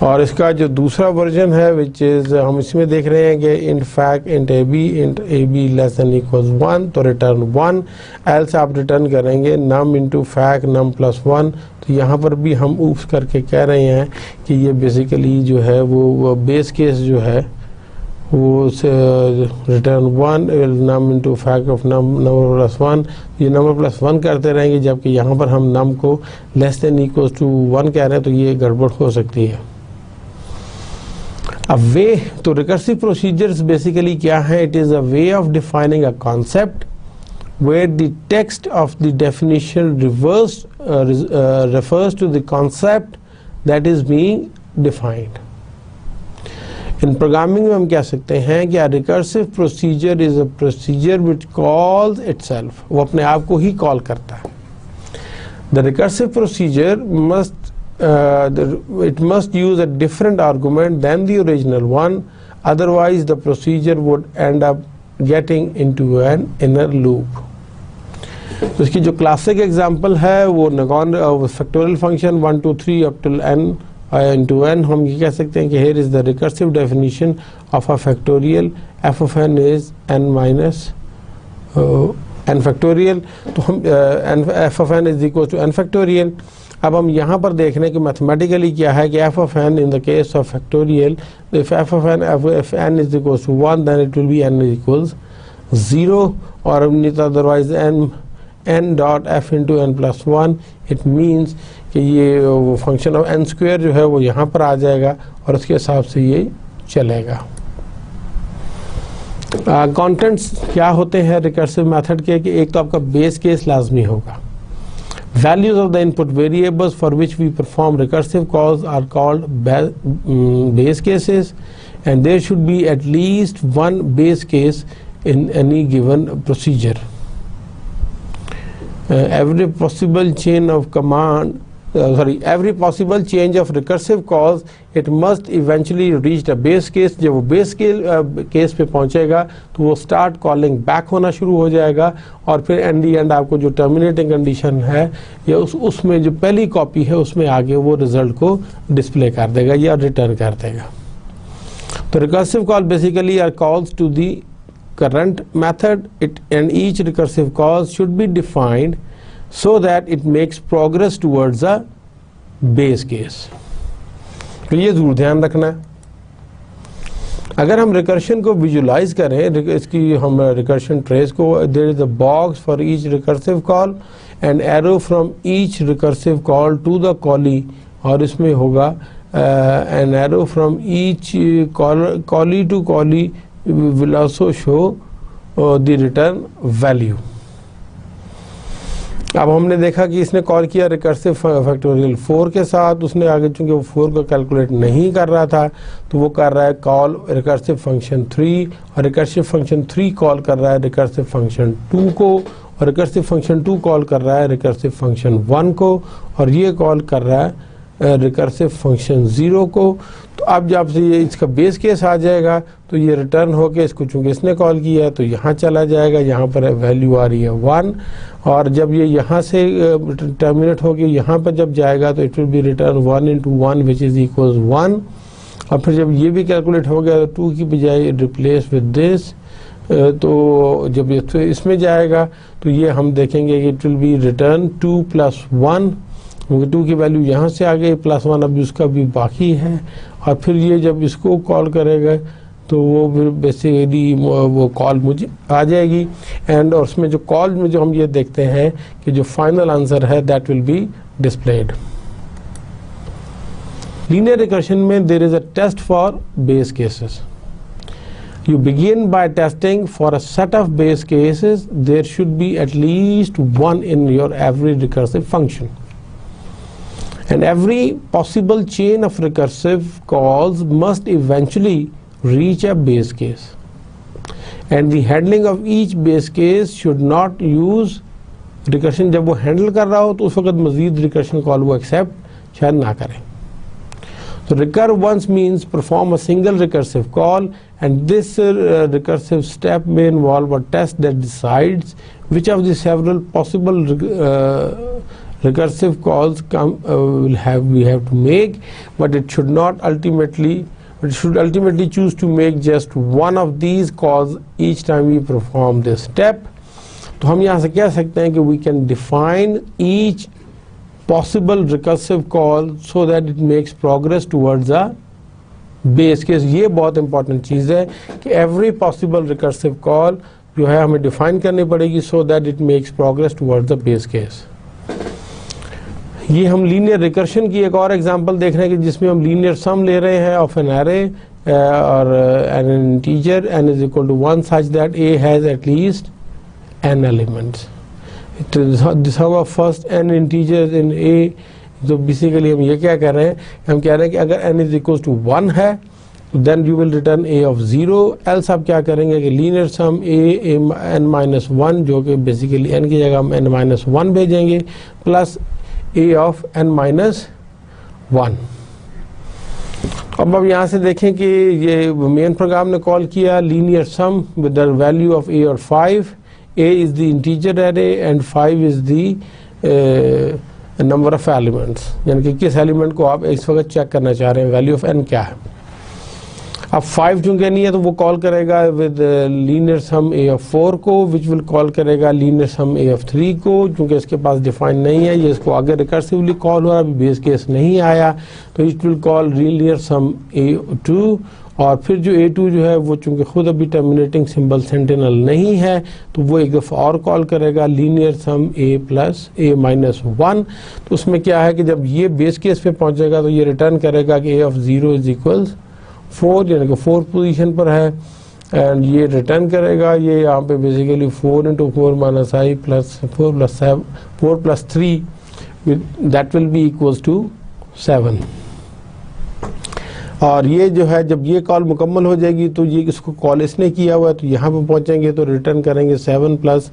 और इसका जो दूसरा वर्जन है विच इज़ हम इसमें देख रहे हैं कि int fact int A be less than equals 1, तो रिटर्न 1. एल्स आप रिटर्न करेंगे नम इंटू फैक्ट नम प्लस 1. तो यहाँ पर भी हम ऊप्स करके कह रहे हैं कि ये बेसिकली जो है वो बेस केस जो है वो return 1 num into fact of number plus 1. ये नंबर प्लस 1 करते रहेंगे, जबकि यहाँ पर हम नम को लेस देन इक्वल्स टू 1 कह रहे हैं, तो ये गड़बड़ हो सकती है. अब वे तो रिकर्सिव प्रोसीजर्स बेसिकली क्या है, it is a way of defining a concept where the text of the definition refers to the concept that is being defined. In programming में हम कह सकते हैं कि recursive procedure is a procedure which calls itself, वो अपने आप को ही कॉल करता है. The recursive procedure must it must use a different argument than the original one, otherwise the procedure would end up getting into an inner loop. तो इसकी जो classic example है वो non factorial function 1 2 3 up till n into n, हम ये कह सकते हैं कि here is the recursive definition of a factorial, f of n is n minus n factorial, तो हम f of n is equal to n factorial. अब हम यहाँ पर देख रहे हैं कि मैथमेटिकली क्या है कि f of n in the case of factorial, if f of n if n is equals to 1 then it will be n equals 0, or otherwise n dot f into n plus 1, it means कि ये function of n square जो है वो यहाँ पर आ जाएगा और उसके हिसाब से ये चलेगा. कंटेंट्स क्या होते हैं रिकर्सिव मेथड के कि एक तो आपका बेस केस लाजमी होगा. Values of the input variables for which we perform recursive calls are called base cases, and there should be at least one base case in any given procedure. Every possible change of recursive calls, it must eventually reach the base case. जब वो base case पे पहुंचेगा तो वो start calling back होना शुरू हो जाएगा और फिर in the end आपको जो terminating condition है या उसमें जो पहली कॉपी है उसमें आगे वो रिजल्ट को डिस्प्ले कर देगा या रिटर्न कर देगा. तो recursive call basically are calls to the current method, and each recursive call should be defined so that it makes progress towards a base case. तो ये जरूर ध्यान रखना है. अगर हम रिकर्शन को विजुलाइज करें, इसकी हम रिकर्शन ट्रेस को, there is a box for each recursive call and arrow from each recursive call to the callee, और इसमें होगा an arrow from each callee to callee will also show the return value. अब हमने देखा कि इसने call किया recursive factorial 4 के साथ, उसने आगे चूंकि वो 4 को कैलकुलेट नहीं कर रहा था तो वो कर रहा है कॉल रिकर्सिव फंक्शन 3, और रिकर्सिव फंक्शन 3 कॉल कर रहा है रिकर्सिव फंक्शन 2 को, और रिकर्सिव फंक्शन 2 कॉल कर रहा है रिकर्सिव फंक्शन 1 को, और ये कॉल कर रहा है रिकर्सिव फंक्शन 0 को. तो अब जब से ये इसका बेस केस आ जाएगा तो ये रिटर्न होके इसको चूंकि इसने कॉल किया है तो यहाँ चला जाएगा, यहाँ पर वैल्यू आ रही है 1, और जब ये यहाँ से टर्मिनेट होके यहाँ पर जब जाएगा तो it will B return 1 into 1 which is equals 1, और फिर जब ये भी कैलकुलेट हो गया तो 2 की बजाय रिप्लेस विद दिस, तो जब इसमें जाएगा तो ये हम देखेंगे कि इट विल बी रिटर्न 2 + 1, क्योंकि 2 की वैल्यू यहाँ से आ गई, +1 अभी उसका भी बाकी है, और फिर ये जब इसको कॉल करेगा तो वो फिर बेसिकली वो कॉल मुझे आ जाएगी, एंड और उसमें जो कॉल में जो हम ये देखते हैं कि जो फाइनल आंसर है that will be displayed. Linear recursion में there is a test for base cases. You begin by testing for a set of base cases. There should be at least one in your every recursive function. And every possible chain of recursive calls must eventually reach a base case. And the handling of each base case should not use recursion. जब वो handle कर रहा हो तो उस वक्त मज़ीद recursion call वो accept शायद ना करें. So recur once means perform a single recursive call, and this recursive step may involve a test that decides which of the several possible recursive calls we have to make, but it should ultimately choose to make just one of these calls each time we perform this step. तो हम यहाँ से कह सकते हैं कि we can define each possible recursive call so that it makes progress towards a base case. ये बहुत important चीज़ है कि every possible recursive call जो है हमें define करनी पड़ेगी so that it makes progress towards the base case. ये हम लीनियर रिकर्शन की एक और एग्जांपल देख रहे हैं कि जिसमें हम लीनियर सम ले रहे हैं ऑफ एन एरे और N integer n is equal to 1 such that a has at least n elements. This our first n integers in a. तो बेसिकली हम ये क्या कर रहे हैं, हम कह रहे हैं कि अगर n is equals to 1 है then you will return a of 0, else आप क्या करेंगे कि लीनियर सम a n-1 जो कि बेसिकली n की जगह हम n-1 भेजेंगे प्लस a of n-1 1। अब यहाँ से देखें कि ये मेन प्रोग्राम ने कॉल किया linear sum with the value of a और 5। a is the integer array and 5 is the number of elements, यानी कि किस एलिमेंट को आप इस वक्त चेक करना चाह रहे हैं, वैल्यू ऑफ n क्या है। अब 5 चूंकि नहीं है तो वो कॉल करेगा with linear sum a of 4 को, विच विल कॉल करेगा लीनियर सम a ऑफ 3 को। चूंकि इसके पास डिफाइन नहीं है, ये इसको आगे रिकर्सिवली कॉल हो रहा है, अभी बेस केस नहीं आया, तो it will call linear sum a2। और फिर जो a2 जो है वो चूंकि खुद अभी टर्मिनेटिंग सिंबल सेंटिनल नहीं है, तो वो एक दफ़ा और कॉल करेगा linear sum a plus a minus 1। तो उसमें क्या है कि जब ये बेस केस पे पहुंचेगा तो ये रिटर्न करेगा कि a ऑफ 0 इज इक्वल्स 4, यानी कि 4 पोजीशन पर है, एंड ये रिटर्न करेगा ये यहाँ पे basically 4 into 4 minus I plus 4 plus 3 that will be equals to 7। और ये जो है जब ये कॉल मुकम्मल हो जाएगी तो ये इसको कॉल इसने किया हुआ है, तो यहाँ पे पहुँचेंगे तो रिटर्न करेंगे 7 plus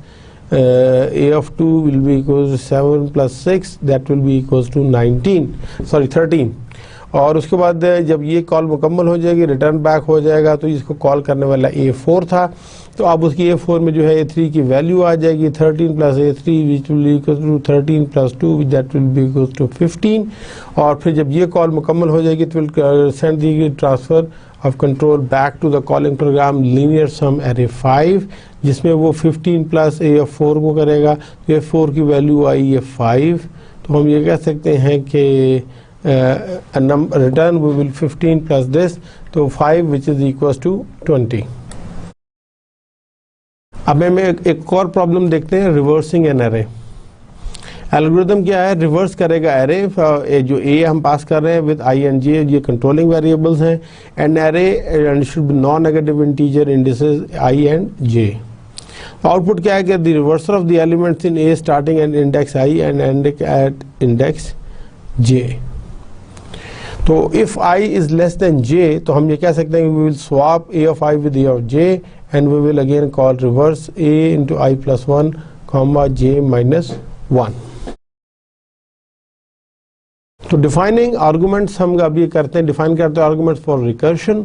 a of 2 will be equals 7 plus 6 that will be equals to 13। और उसके बाद जब ये कॉल मुकम्मल हो जाएगी रिटर्न बैक हो जाएगा, तो इसको कॉल करने वाला a4 था, तो अब उसकी a4 में जो है a3 की वैल्यू आ जाएगी 13 plus a3 which will equal to 13 plus 2 that will be equal to 15। और फिर जब ये कॉल मुकम्मल हो जाएगी तो will send the transfer of control back to the calling program linear sum array 5, जिसमें वो 15 प्लस a ऑफ 4 को करेगा, तो a4 की वैल्यू आई है 5। तो हम ये कह सकते हैं कि return we will 15 plus this, तो 5 which is equals to 20। अब हमें एक और प्रॉब्लम देखते हैं, रिवर्सिंग एन एरे। एल्गोरिथम क्या है, रिवर्स करेगा एरे, जो ए हम पास कर रहे हैं विद आई एंड जे, ये कंट्रोलिंग वेरिएबल्स हैं, and array should be non negative integer indices i and j. Output क्या है कि the reversal of the elements in a starting at index i and ending at index j. तो if i is less than j, तो हम ये कह सकते हैं we will swap a of i with a of j and we will again call reverse a into i plus 1 comma j minus 1। तो defining arguments हम अभी करते हैं, डिफाइन करते हैं आर्गुमेंट्स फॉर रिकर्शन।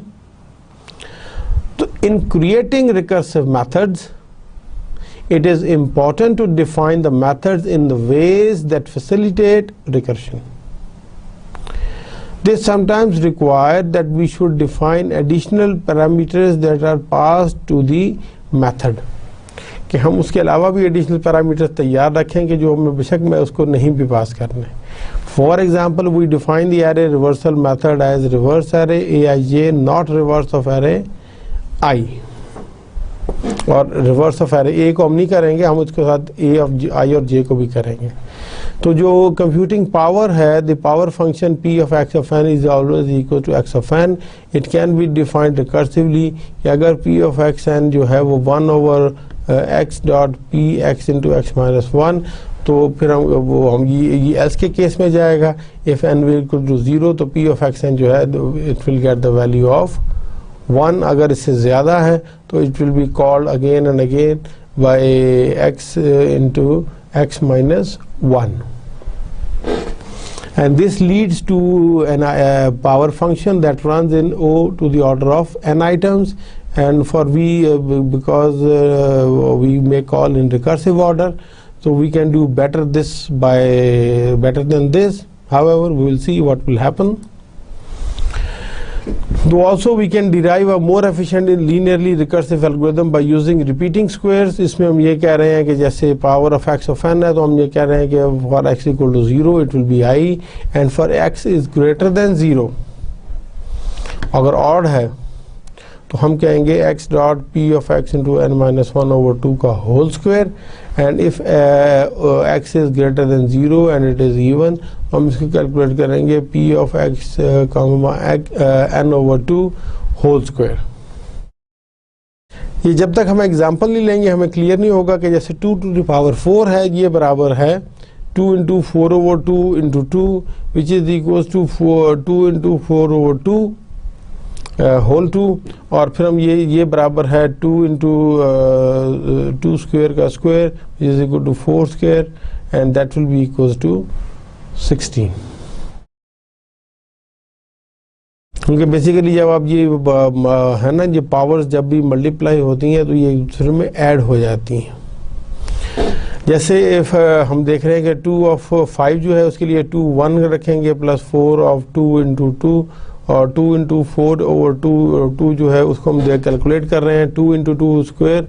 तो in creating recursive methods it is important to define the methods in the ways that facilitate recursion. This sometimes requires that we should define additional parameters that are passed to the method, कि हम उसके अलावा भी additional parameters तैयार रखें कि जो हमें बेशक में उसको नहीं भी पास करने। For example we define the array reversal method as reverse array A I J not reverse of array I, और रिवर्स ऑफ एरे ए को हम नहीं करेंगे, हम उसके साथ ए ऑफ आई और जे को भी करेंगे। तो जो कंप्यूटिंग पावर है, the power function p of x of n is always equal to x of n। It can be defined recursively कि अगर p ऑफ x n जो है वो 1 over x dot p x into x minus 1, तो फिर हम ये else के केस में जाएगा। If n will equal to 0 तो p ऑफ x n जो है it will get the value of 1। अगर इससे ज़्यादा है तो it will be called again and again by x into x minus 1, and this leads to a power function that runs in O to the order of n items, and for v because we may call in recursive order, so we can do better than this. However, we will see what will happen. Though also we can derive a more efficient and linearly recursive algorithm by using repeating squares. इसमें हम ये कह रहे हैं कि जैसे power of x of n है, तो हम ये कह रहे हैं कि for x equal to 0 it will be I, and for x is greater than 0 अगर odd है तो हम कहेंगे x dot p of x into n minus 1 over 2 का whole square, and if x is greater than 0 and it is even, हम इसको calculate करेंगे p of x n over 2 whole square। ये जब तक हम एग्जाम्पल नहीं लेंगे हमें क्लियर नहीं होगा कि जैसे 2 to the power 4 है, ये बराबर है 2 into 4 over 2 into 2 which is equals to 2 into 4 over 2 whole 2, और फिर हम ये बराबर है 2 into 2 स्क्वायर का square which is equal to 4 square, and that will be equals to 16। क्योंकि बेसिकली जब आप ये है ना, ये पावर्स जब भी मल्टीप्लाई होती हैं तो ये एक दूसरे में ऐड हो जाती हैं। जैसे इफ हम देख रहे हैं कि 2 ऑफ 5 जो है उसके लिए 2 1 रखेंगे प्लस 4 ऑफ 2 इंटू 2 और 2 इंटू 4 ओवर 2 जो है उसको हम कैलकुलेट कर रहे हैं 2 into 2 square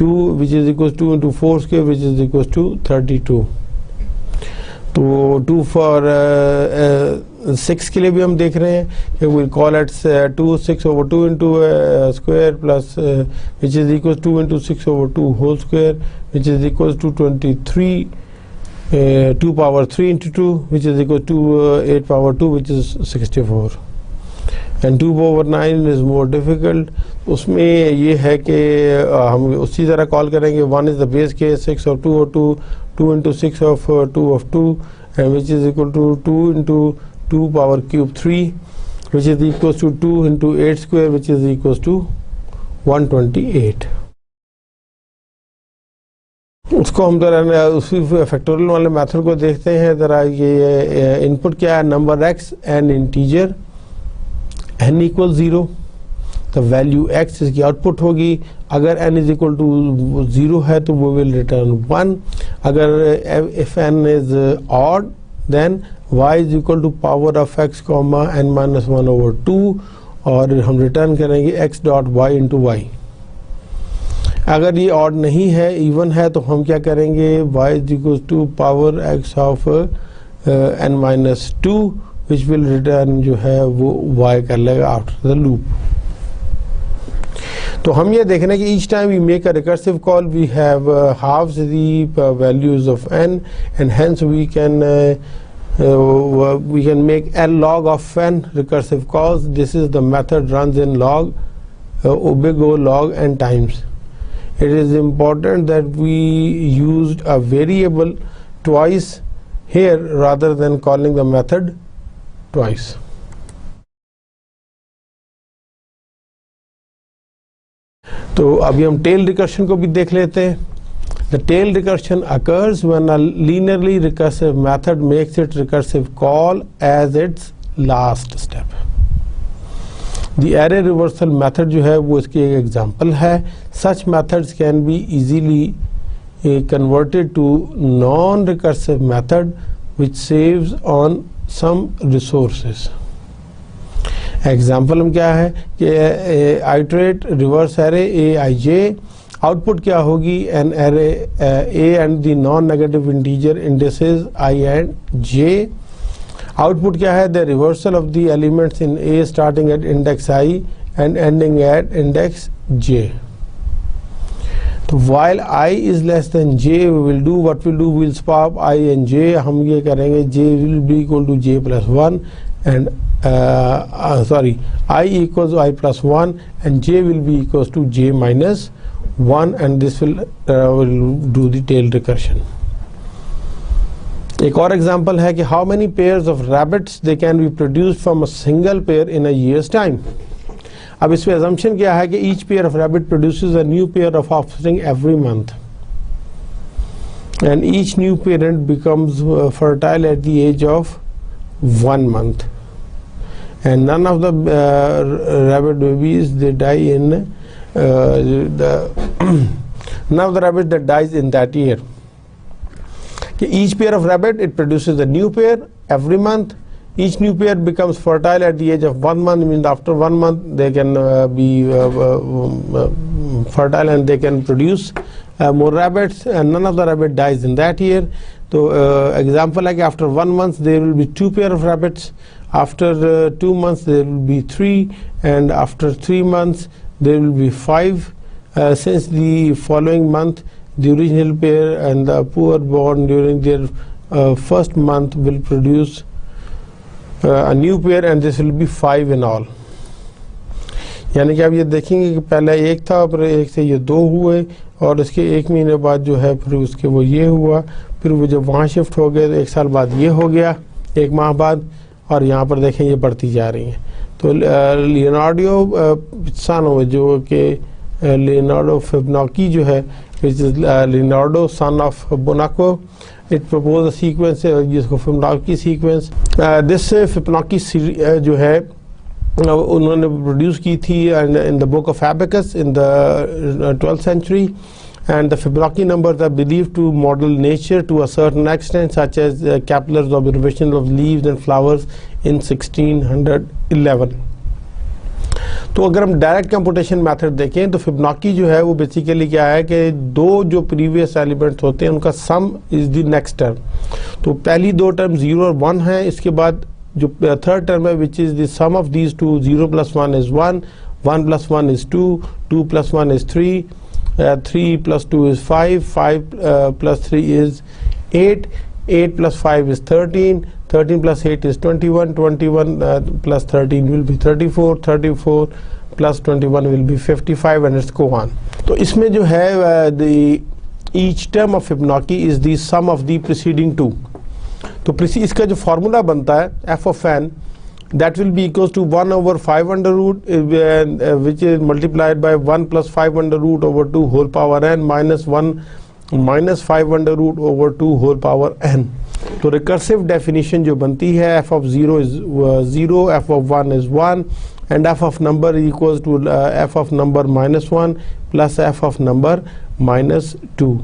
2 which is equal 2 into 4 square which is equal to 32। तो 2 फॉर 6 के लिए भी हम देख रहे हैं कि will call at 2 6 over 2 into square plus which is equal 2 into 6 over 2 whole square which is equal to 23 2 power 3 into 2 which is equal to 8 power 2 which is 64 and 2 power 9 is more difficult. उसमें ये है कि हम उसी तरह call करेंगे 1 is the base case 6 और 2 और 2 into 6 of 2 of 2 and which is equal to 2 into 2 power cube 3 which is equals to 2 into 8 square which is equals to 128। उसको हम जरा उसी फैक्टोरियल वाले मेथड को देखते हैं ज़रा। ये इनपुट क्या है, number x N integer n equal 0, तो वैल्यू x इसकी आउटपुट होगी। अगर n इज इक्वल टू 0 है तो वो विल रिटर्न 1। अगर if n is odd then y is equal to power of x comma n minus 1 over 2 और हम रिटर्न करेंगे x dot y into Y. अगर ये ऑड नहीं है, इवन है, तो हम क्या करेंगे y is equal to power x of n minus 2 which will return जो है वो y कर लेगा आफ्टर द लूप। तो हम ये देख रहे हैं कि each time we make a recursive call we have halves the values of n and hence we can make n log of n recursive calls. This is the method runs in log big O log n times. It is important that we used a variable twice here rather than calling the method twice. तो अभी हम tell recursion को भी देख लेते हैं। The tail recursion occurs when a linearly recursive method makes its recursive call as its last step. The array reversal method जो है वो इसकी एक एग्जाम्पल है। Such methods can be easily converted to non-recursive method which saves on some resources. Example हम क्या है कि आइटरेट रिवर्स एरे ए आई जे, आउटपुट क्या होगी an array a and the non negative integer indices i and j. Output क्या है the reversal of the elements in a starting at index i and ending at index j. तो while i is less than j we will do what we'll do, we'll swap I and j। हम ये करेंगे j will be equal to j plus 1 and I equals I plus 1 and j will be equals to j minus 1 and this will do the tail recursion. एक और example है कि how many pairs of rabbits they can be produced from a single pair in a year's time. अब इसमें assumption क्या है कि each pair of rabbit produces a new pair of offspring every month and each new parent becomes fertile at the age of 1 month and none of the rabbit babies they die in none of the rabbit that dies in that year. Each pair of rabbit it produces a new pair every month. Each new pair becomes fertile at the age of 1 month, means after 1 month they can be fertile and they can produce more rabbits and none of the rabbit dies in that year. So example like after 1 month there will be 2 pair of rabbits, after 2 months there will be 3 and after 3 months there will be 5. Since the following month the original pair and the poor born during their first month will produce a new pair and this will be 5 in all. यानी कि आप ये देखेंगे कि पहले एक था फिर एक से ये 2 हुए और इसके 1 महीने बाद जो है फिर उसके वो ये हुआ, फिर वो जब वहाँ शिफ्ट हो गए तो 1 साल बाद ये हो गया 1 माह बाद और यहाँ पर देखें ये बढ़ती जा रही हैं। तो लियोनार्डो पिसानो जो कि लियोनार्डो फिबोनाची जो है which is Leonardo son of Bonaco, it proposed a sequence जिसको फिबोनाची सीक्वेंस। दिस फिबोनाची जो है उन्होंने प्रोड्यूस की थी in the book of abacus in the 12th century. And the Fibonacci numbers are believed to model nature to a certain extent, such as Kepler's observation of leaves and flowers in 1611. तो अगर हम direct computation method देखें तो Fibonacci जो है वो basically क्या है कि दो जो प्रीवियस एलिमेंट्स होते हैं उनका सम इज द नेक्स्ट टर्म. तो पहली दो टर्म 0 और 1 है, इसके बाद जो थर्ड टर्म है which is the sum of these two. 0 + 1 is 1, 1 + 1 is 2, 2 + 1 is 3, 3 + 2 is 5, 5 + 3 is 8, 8 + 5 is 13, 13 + 8 is 21, 21 + 13 will be 34, 34 + 21 will be 55 and it's go on. तो इसमें जो है each term of Fibonacci is the sum of the preceding two. तो इसका जो formula बनता है f of n that will be equals to 1 over 5 under root which is multiplied by 1 + 5 under root over 2 whole power n minus 1 minus 5 under root over 2 whole power n. तो recursive definition जो बनती है f of 0 is 0, f of 1 is 1 and f of number equals to f of number -1 plus f of number -2.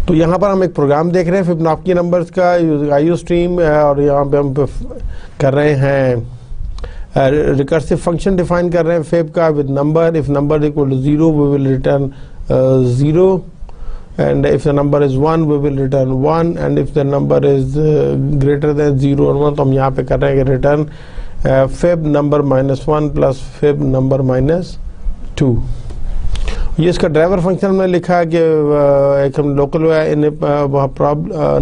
तो यहाँ पर हम एक programme देख रहे हैं फिबोनाची नंबर्स का आईओ स्ट्रीम, और यहाँ पे हम कर रहे हैं रिकर्सिव फंक्शन डिफाइन कर रहे हैं फिब का with number. If number equal to 0 we will return 0 and if the number is 1 we will return 1 and if the number is greater than 0 or 1 तो हम यहाँ पे कर रहे हैं कि return fib number -1 plus fib number -2. ये इसका ड्राइवर फंक्शन में लिखा है कि एक हम local in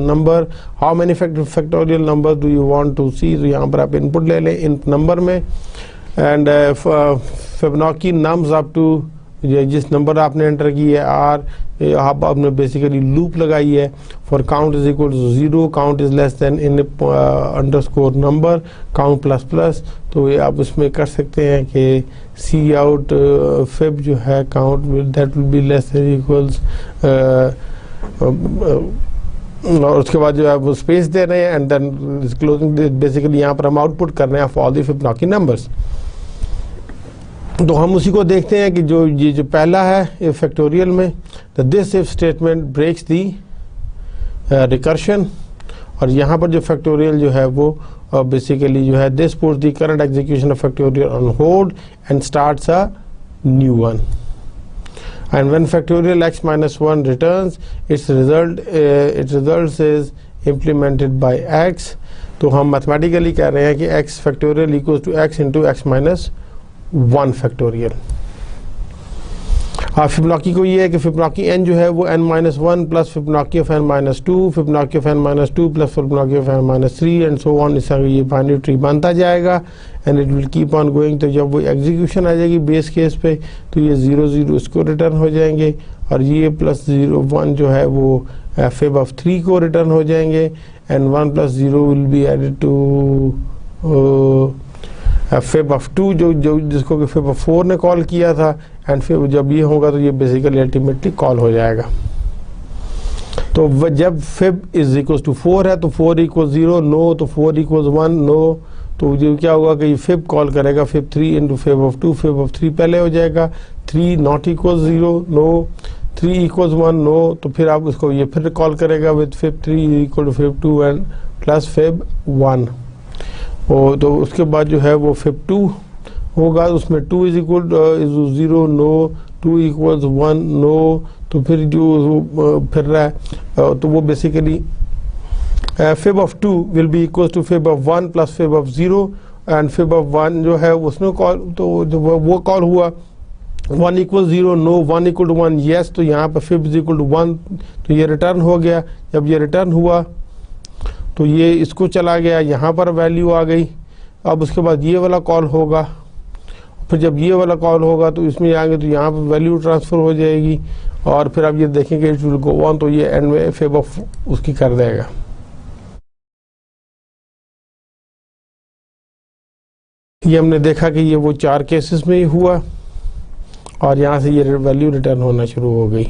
number how many factorial number do you want to see. तो यहाँ पर आप इनपुट ले लें इन नंबर में and Fibonacci nums up to जिस नंबर आपने एंटर की है आर आपने बेसिकली लूप लगाई है for count is equal to 0, count is less than in underscore number count plus plus. तो ये आप इसमें कर सकते हैं कि सी आउट फिब जो है count that will be less than equals और उसके बाद जो है वो स्पेस दे रहे हैं एंड देन क्लोजिंग. बेसिकली यहाँ पर हम आउटपुट कर रहे हैं फॉर द फिबोनाची नंबर्स. तो हम उसी को देखते हैं कि जो ये जो पहला है फैक्टोरियल में the this if statement breaks the recursion, और यहाँ पर जो फैक्टोरियल जो है वो बेसिकली जो है this puts the current execution of factorial on hold and starts a new one. And when factorial x - 1 returns its results is implemented by x. तो हम मैथमेटिकली कह रहे हैं कि x factorial equals to x into x - 1 factorial. Fibonacci को ये है कि फिबोनाची n जो है वो n-1 plus Fibonacci of n-2, Fibonacci of n-2 plus Fibonacci of n-3 and so on. इसका ये बाइनरी ट्री बनता जाएगा and it will keep on going. तो जब वो एग्जीक्यूशन आ जाएगी बेस केस पे तो ये 0 0 इसको रिटर्न हो जाएंगे और ये +0 1 जो है वो फिब ऑफ 3 को रिटर्न हो जाएंगे and 1 + 0 will be added to fib of 2 जो जिसको कि फिब ऑफ 4 ने कॉल किया था एंड फिर जब ये होगा तो ये बेसिकली अल्टीमेटली कॉल हो जाएगा. तो जब फिब इज इक्वल्स टू 4 है तो 4 = 0 नो, तो 4 = 1 नो. तो जो क्या होगा कि ये फिब कॉल करेगा fib 3 into fib of 2, fib of 3 पहले हो जाएगा. 3 ≠ = 0 नो, 3 = 1 नो. तो फिर आप उसको ये फिर कॉल करेगा with fib 3 = fib 2 and plus fib 1. तो उसके बाद जो है वो फिब 2 होगा, उसमें 2 = 0 नो, 2 = 1 नो. तो फिर जो फिर रहा है तो वो basically fib of 2 will be equal to fib of 1 plus fib of 0 and fib of 1 जो है उसमें कॉल तो वो कॉल हुआ 1 = 0 नो, 1 = 1 येस. तो यहाँ पर फिब = 1 तो ये रिटर्न हो गया. जब ये रिटर्न हुआ तो ये इसको चला गया, यहाँ पर वैल्यू आ गई. अब उसके बाद ये वाला कॉल होगा, फिर जब ये वाला कॉल होगा तो इसमें आएंगे तो यहाँ पर वैल्यू ट्रांसफ़र हो जाएगी और फिर आप ये देखेंगे इट विल गो ऑन. तो ये एंड में फिब ऑफ उसकी कर देगा. ये हमने देखा कि ये वो 4 केसेस में ही हुआ और यहाँ से ये वैल्यू रिटर्न होना शुरू हो गई.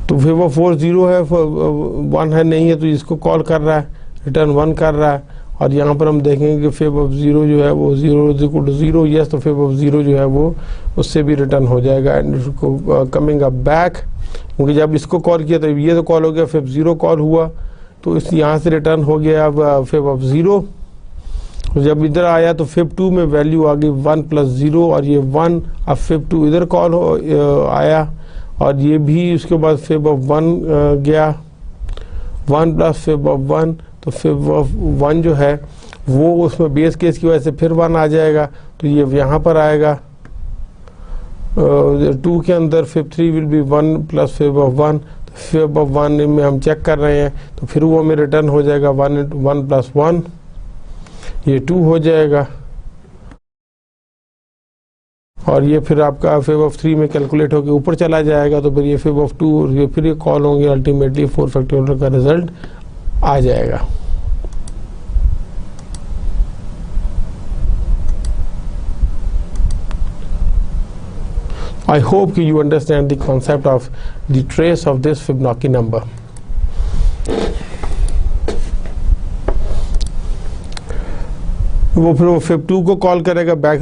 तो फिब ऑफ 4 0 है, 1 है नहीं है तो इसको कॉल कर रहा है, रिटर्न 1 कर रहा है और यहाँ पर हम देखेंगे कि फेब ऑफ 0 जो है वो 0 इज इक्वल टू 0, यस, तो फेब ऑफ 0 जो है वो उससे भी रिटर्न हो जाएगा। एंड इसको कमिंग अप बैक, क्योंकि जब इसको कॉल किया तो ये तो कॉल हो गया, फेब 0 कॉल हुआ, तो इस यहाँ से रिटर्न हो गया अब फेब ऑफ 0। तो जब इधर आया तो फेब 2 में वैल्यू आ गई 1 प्लस 0 और ये 1, अब फेब 2 इधर कॉल आया और ये भी उसके बाद फेब ऑफ 1 गया, 1 प्लस फेब ऑफ 1, तो फेब ऑफ 1 जो है वो उसमें बेस केस की वजह से फिर 1 आ जाएगा, तो ये यहाँ पर आएगा 2 के अंदर Feb 3 will B 1 plus Feb of 1, तो फेब ऑफ 1 में हम चेक कर रहे हैं तो फिर वो में रिटर्न हो जाएगा 1 प्लस 1, ये 2 हो जाएगा, और ये फिर आपका फेब ऑफ 3 में कैलकुलेट होकर ऊपर चला जाएगा, तो फिर ये फेब ऑफ 2 और ये फिर ये कॉल होंगे, अल्टीमेटली 4 फैक्टोरियल का रिजल्ट आ जाएगा। I hope you understand the concept of the trace of this Fibonacci number. वो फिर वो फेब 2 को कॉल करेगा बैक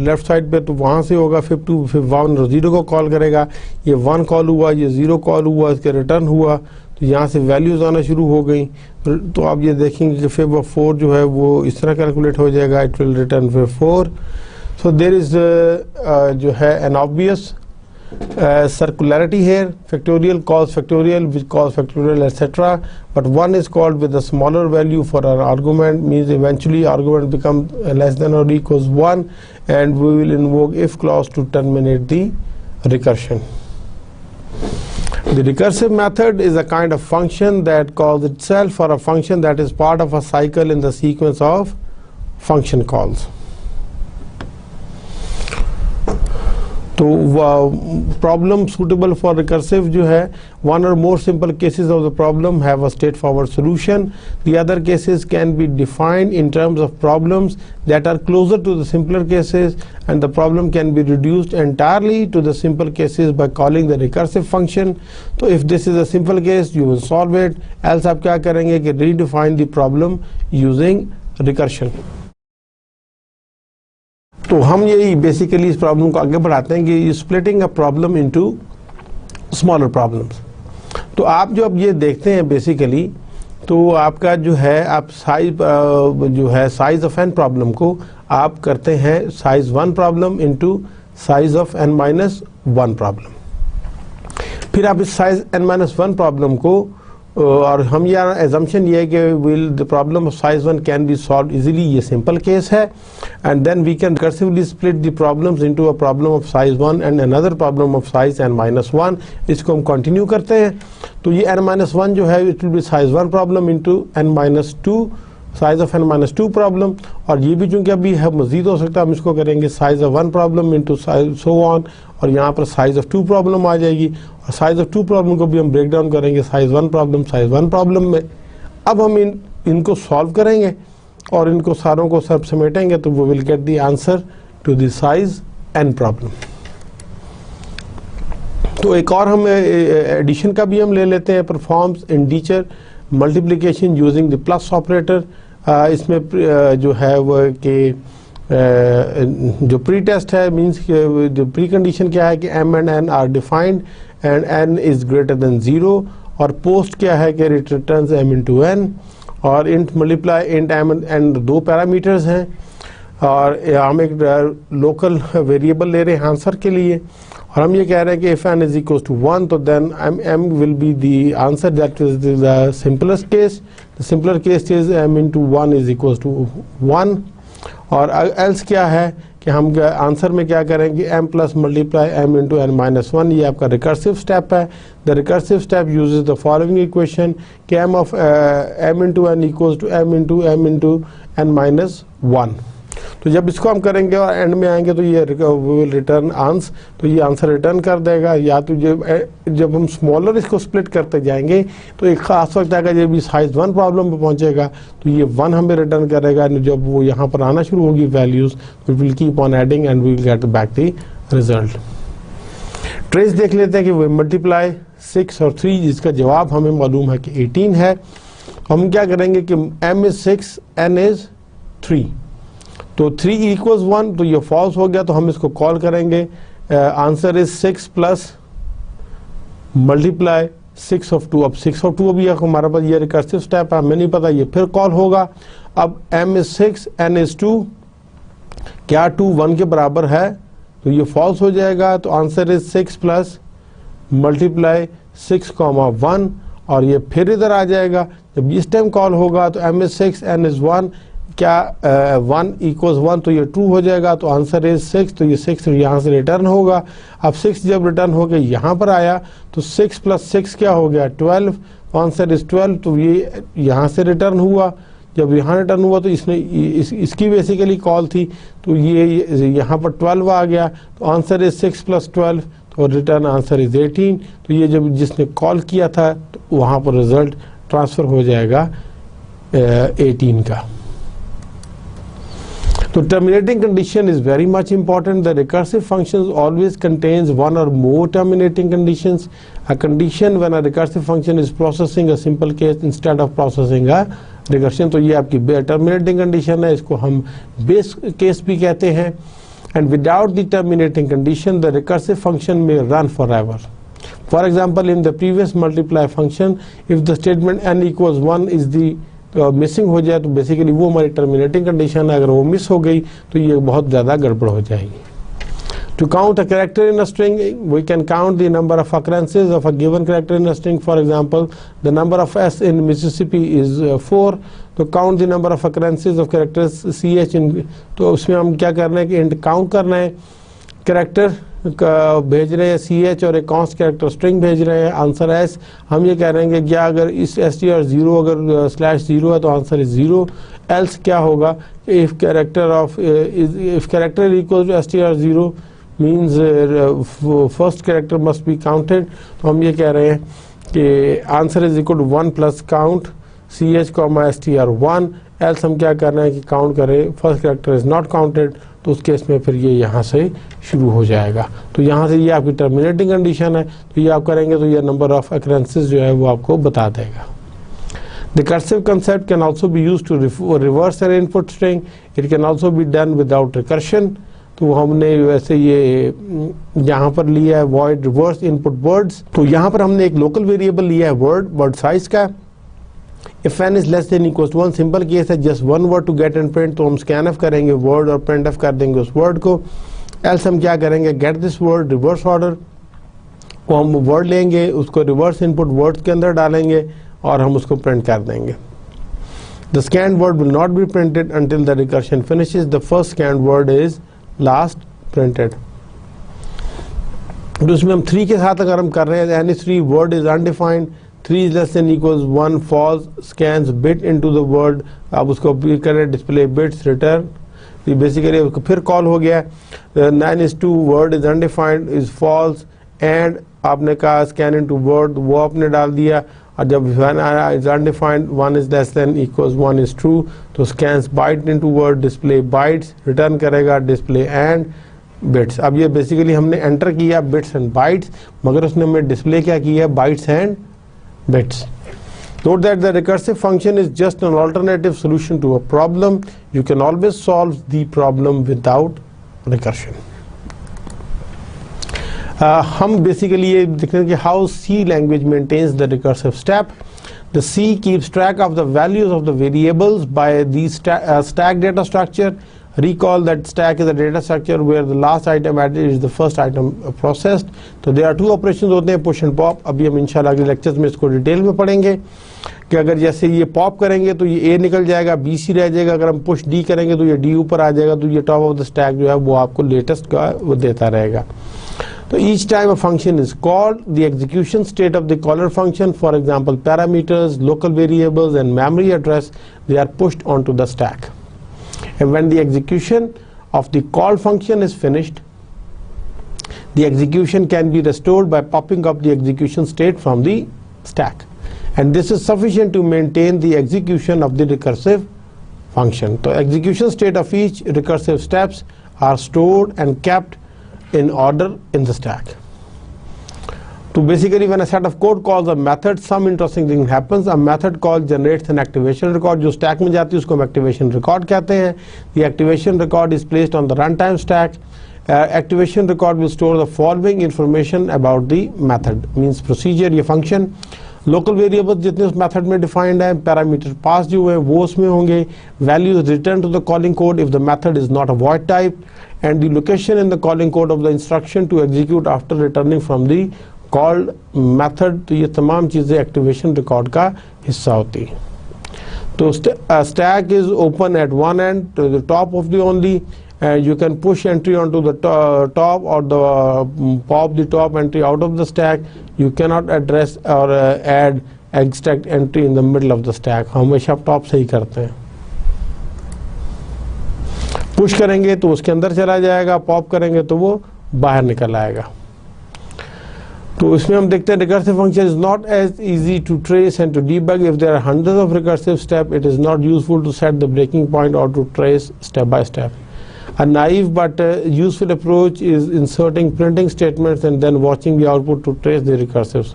लेफ्ट साइड पे, तो वहाँ से होगा फेब 2, फेब 1 0 को कॉल करेगा, ये 1 कॉल हुआ, ये 0 कॉल हुआ, इसके रिटर्न हुआ, तो यहाँ से वैल्यूज आना शुरू हो गई। तो आप ये देखेंगे कि फेब ऑफ 4 जो है वो इस तरह कैलकुलेट हो जाएगा, it will return fib 4। So there is जो है an obvious circularity here, factorial calls factorial, which calls factorial, etc. But one is called with a smaller value for an argument, means eventually argument becomes less than or equals 1, and we will invoke if clause to terminate the recursion. The recursive method is a kind of function that calls itself, or a function that is part of a cycle in the sequence of function calls. तो problem suitable for recursive जो है, one और more simple cases of the problem have a straight forward solution, the other cases can be defined in terms of problems that are closer to the simpler cases, and the problem can be reduced entirely to the simple cases by calling the recursive function. तो if this is a simple case you will solve it, else आप क्या करेंगे कि redefine the problem using recursion. तो हम यही basically इस problem को आगे बढ़ाते हैं कि splitting a problem into smaller problems. तो आप जो अब ये देखते हैं बेसिकली, तो आपका जो है आप साइज जो है साइज ऑफ एन प्रॉब्लम को आप करते हैं size 1 problem into size of n-1 problem. फिर आप इस साइज n-1 प्रॉब्लम को, और हम यहाँ एजम्पशन ये है कि will the problem of size 1 can be solve easily, ये सिंपल केस है, and then we can recursively split the problems into a problem of size 1 and another problem of size n-1। इसको हम continue करते हैं, तो ये n-1 जो है it will B size 1 problem into n-2 size of n-2 problem, और ये भी चूंकि अभी है मजीद हो सकता है, हम इसको करेंगे size of 1 problem into size so on, और यहाँ पर साइज ऑफ 2 प्रॉब्लम आ जाएगी, और साइज ऑफ 2 प्रॉब्लम को भी हम ब्रेक डाउन करेंगे साइज 1 प्रॉब्लम साइज 1 प्रॉब्लम में। अब हम इनको सॉल्व करेंगे और इनको सारों को सब समेटेंगे, तो वो will get the answer to the size n problem. तो एक और हम एडिशन का भी हम ले लेते हैं, performs integer multiplication using the plus operator. इसमें जो है वो कि जो प्री टेस्ट है, मींस जो प्री कंडीशन क्या है कि m and n are defined and n is greater than 0, और पोस्ट क्या है कि it returns m into n, और int multiply int m and 2 parameters हैं, और हम एक लोकल वेरिएबल ले रहे हैं आंसर के लिए, और हम ये कह रहे हैं कि if n is equal to 1 तो then m will be the answer, that is the simplest case. The simpler case is m into 1 is equal to 1, और एल्स क्या है कि हम आंसर में क्या करेंगे m plus multiply m into n-1, ये आपका रिकर्सिव स्टेप है। The recursive step uses the following equation कि m of m into n equals to m into n-1। तो जब इसको हम करेंगे और एंड में आएंगे तो ये विल रिटर्न आंसर, तो ये आंसर रिटर्न कर देगा। या तो जब हम स्मॉलर इसको स्प्लिट करते जाएंगे तो एक खास वक्त आएगा जब ये साइज 1 प्रॉब्लम पे पहुंचेगा तो ये 1 हमें रिटर्न करेगा। जब वो यहाँ पर आना शुरू होगी values, we will keep on adding and we will get back the result. Trace देख लेते हैं कि वो मल्टीप्लाई 6 और 3, जिसका जवाब हमें मालूम है कि 18 है। हम क्या करेंगे कि m is 6, n is 3, तो 3 equals 1, तो ये फॉल्स हो गया, तो हम इसको कॉल करेंगे. Answer is 6 plus multiply 6 of 2. अब 6 of 2 अभी हमारे पास ये रिकर्सिव स्टेप है, हमें नहीं पता, ये फिर कॉल होगा. अब m is 6, n is 2, क्या 2 1 के बराबर है, तो ये फॉल्स हो जाएगा. तो आंसर इज 6 प्लस मल्टीप्लाई 6, 1, और ये फिर इधर आ जाएगा. जब इस टाइम कॉल होगा तो m is 6, n is 1, क्या 1 equals 1, तो ये 2 हो जाएगा. तो आंसर इज 6, तो ये 6 यहाँ से रिटर्न होगा. अब 6 जब रिटर्न हो गया यहाँ पर आया, तो 6 प्लस 6 क्या हो गया 12, आंसर इज 12. तो ये यहाँ से रिटर्न हुआ. जब यहाँ रिटर्न हुआ तो इसने इसकी बेसिकली कॉल थी, तो ये यहाँ पर 12 आ गया. तो आंसर इज 6 प्लस 12, तो रिटर्न आंसर इज 18. तो ये जब जिसने कॉल किया था तो वहाँ पर रिजल्ट ट्रांसफ़र हो जाएगा 18 का. So terminating condition is very much important. The recursive functions always contains one or more terminating conditions. A condition when a recursive function is processing a simple case instead of processing a recursion. तो ये आपकी terminating condition है, इसको हम base case भी कहते हैं. And without the terminating condition, the recursive function may run forever. For example, in the previous multiply function, if the statement n equals 1 is the missing हो जाए, तो बेसिकली वो हमारी टर्मिनेटिंग कंडीशन है. अगर वो मिस हो गई तो ये बहुत ज़्यादा गड़बड़ हो जाएगी. To count a character in a string, we can count the number of occurrences of a given character in a string. For example, the number of s in Mississippi is 4, तो count the number of occurrences of characters c h in. तो उसमें हम क्या करना है कि int count करना है, कैरेक्टर का भेज रहे हैं सी एच और एक कॉन्स्ट कैरेक्टर स्ट्रिंग भेज रहे हैं. Answer S. हम ये कह रहे हैं कि क्या अगर इस एस टी आर 0 अगर /0 है तो आंसर इज 0. एल्स क्या होगा, if character equal to S T R 0 means first character must be counted. तो हम ये कह रहे हैं कि answer is equal to 1 plus count C H comma S T R 1. Else हम क्या कर रहे हैं कि काउंट करें first character is not counted, तो उस केस में फिर ये यहाँ से शुरू हो जाएगा. तो यहाँ से ये आपकी टर्मिनेटिंग कंडीशन है. तो ये आप करेंगे तो ये नंबर ऑफ अकरेंसेस जो है वो आपको बता देगा. The recursive concept can also be used to reverse an input string. It can also be done without recursion. तो हमने वैसे ये यहाँ पर लिया है वॉइड रिवर्स इनपुट वर्ड्स. तो यहाँ पर हमने एक लोकल वेरिएबल लिया है वर्ड साइज का. If n is less than equals to 1, simple case है, just one word to get and print. तो हम स्कैन ऑफ करेंगे वर्ड और प्रिंट ऑफ कर देंगे उस वर्ड को. एल्स हम क्या करेंगे, get this word reverse order को हम वर्ड लेंगे, उसको रिवर्स इनपुट वर्ड के अंदर डालेंगे और हम उसको प्रिंट कर देंगे. The scan word will not be printed until the recursion finishes. The first scan word is last printed. तो उसमें हम 3 के साथ अगर हम कर रहे हैं, any 3 word is undefined, 3 is less than equals 1 false, scans bit into the word. आप उसको करें डिस्प्ले बिट्स रिटर्न. ये बेसिकली उसको फिर कॉल हो गया. 9 is 2 word is undefined is false, and आपने कहा scan into word, वो आपने डाल दिया. और जब is undefined 1 is less than equals 1 is true, तो scans byte into word, display bytes, return करेगा display and bits. अब ये बेसिकली हमने एंटर किया बिट्स एंड बाइट्स, मगर उसने हमें डिस्प्ले क्या किया, bytes and bits. Note that the recursive function is just an alternative solution to a problem. You can always solve the problem without recursion. हम basically ये देखते हैं कि how C language maintains the recursive step. The C keeps track of the values of the variables by the stack data structure. Recall that stack is a data structure where the last item added is the first item processed. तो there are 2 operations होते हैं, push and pop. अभी हम इंशाल्लाह अगले lectures में इसको detail में पढ़ेंगे कि अगर जैसे ये पॉप करेंगे तो ये A निकल जाएगा, B C रह जाएगा. अगर हम पुश D करेंगे तो ये D ऊपर आ जाएगा. तो ये टॉप ऑफ द स्टैक जो है वो आपको लेटेस्ट का वो देता रहेगा. So each time a function is called, the execution state of the caller function, for example parameters, local variables and memory address, they are pushed onto the stack. And when the execution of the call function is finished, the execution can be restored by popping up the execution state from the stack. And this is sufficient to maintain the execution of the recursive function. So execution state of each recursive steps are stored and kept in order in the stack. तो So basically when a set of code calls a method, some interesting thing happens. A method call generates an activation record. जो stack में जाती है उसको हम activation record कहते हैं. The activation record is placed on the runtime stack. Activation record will store the following information about the method. Means procedure, ये function. Local variables जितने उस method में defined हैं, parameter pass जो है वो उसमें होंगे. Values returned to the calling code if the method is not a void type, and the location in the calling code of the instruction to execute after returning from the called method. तो ये तमाम चीज़ें activation record का हिस्सा होती हैं. तो stack is open at one end to the top of the only. You can push entry onto the top or the pop the top entry out of the stack. You cannot address or add extract entry in the middle of the stack. हमेशा आप top से ही करते हैं. Push करेंगे तो उसके अंदर चला जाएगा, पॉप करेंगे तो वो बाहर निकल आएगा. तो इसमें हम देखते हैं recursive function is not as easy to trace and to debug. If there are hundreds of recursive step it is not useful to set the breaking point और to trace step by step. A naive but useful approach is inserting printing statements and then watching the output to trace the recursives.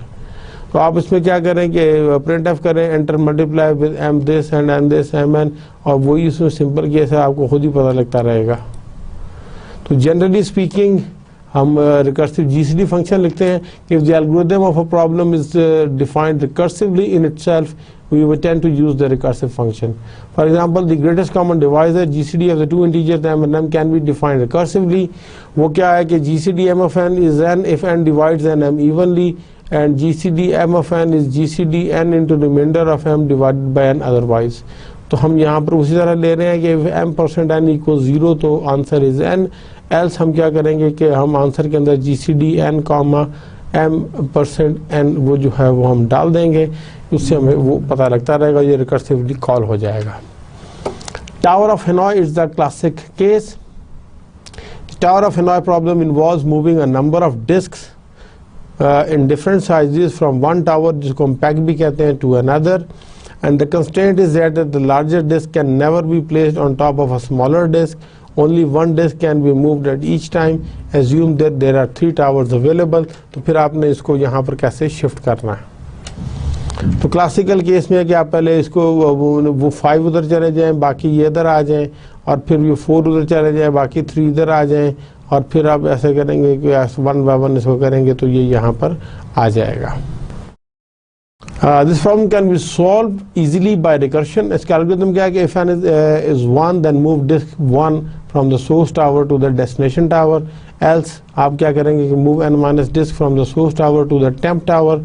तो आप इसमें क्या करें कि printf करें enter multiply with m this and n this mn और वही इसमें सिंपल केस है, आपको खुद ही पता लगता रहेगा. तो जनरली स्पीकिंग हम recursive GCD function लिखते हैं. If the algorithm of a problem is defined recursively in itself, we will tend to use the recursive function. For example, the greatest common divisor GCD of the two integers m and n can be defined recursively. वो क्या है कि GCD m of n is n if n divides n m evenly, and GCD m of n is GCD n into remainder of m divided by n otherwise. तो हम यहाँ पर उसी तरह ले रहे हैं कि m% n equals 0 तो आंसर इज n. एल्स हम क्या करेंगे कि हम आंसर के अंदर GCD n कॉमा m%n वो जो है वो हम डाल देंगे. उससे हमें वो पता लगता रहेगा, ये रिकर्सिवली कॉल हो जाएगा. Tower of Hanoi is the classic case. Tower of Hanoi problem involves moving a number of disks in different sizes from one tower, जिसको हम पैक भी कहते हैं, to another, and the constraint is that the larger disk can never be placed on top of a smaller disk. Only one disk can be moved at each time. Assume that there are 3 towers available. तो फिर आपने इसको यहाँ पर कैसे shift करना है. तो क्लासिकल केस में है कि आप पहले इसको वो 5 उधर चले जाएं, बाकी ये इधर आ जाएं, और फिर ये 4 उधर चले जाएं, बाकी 3 इधर आ जाएं, और फिर आप ऐसे करेंगे कि 1 by 1 इसको करेंगे तो ये यहाँ पर आ जाएगा. This problem can be solved easily by recursion. इसका एल्गोरिथम क्या है कि if n is 1 then move disk 1 from the source tower to the destination tower. Else आप क्या करेंगे कि move n minus disk from the source tower to the temp tower,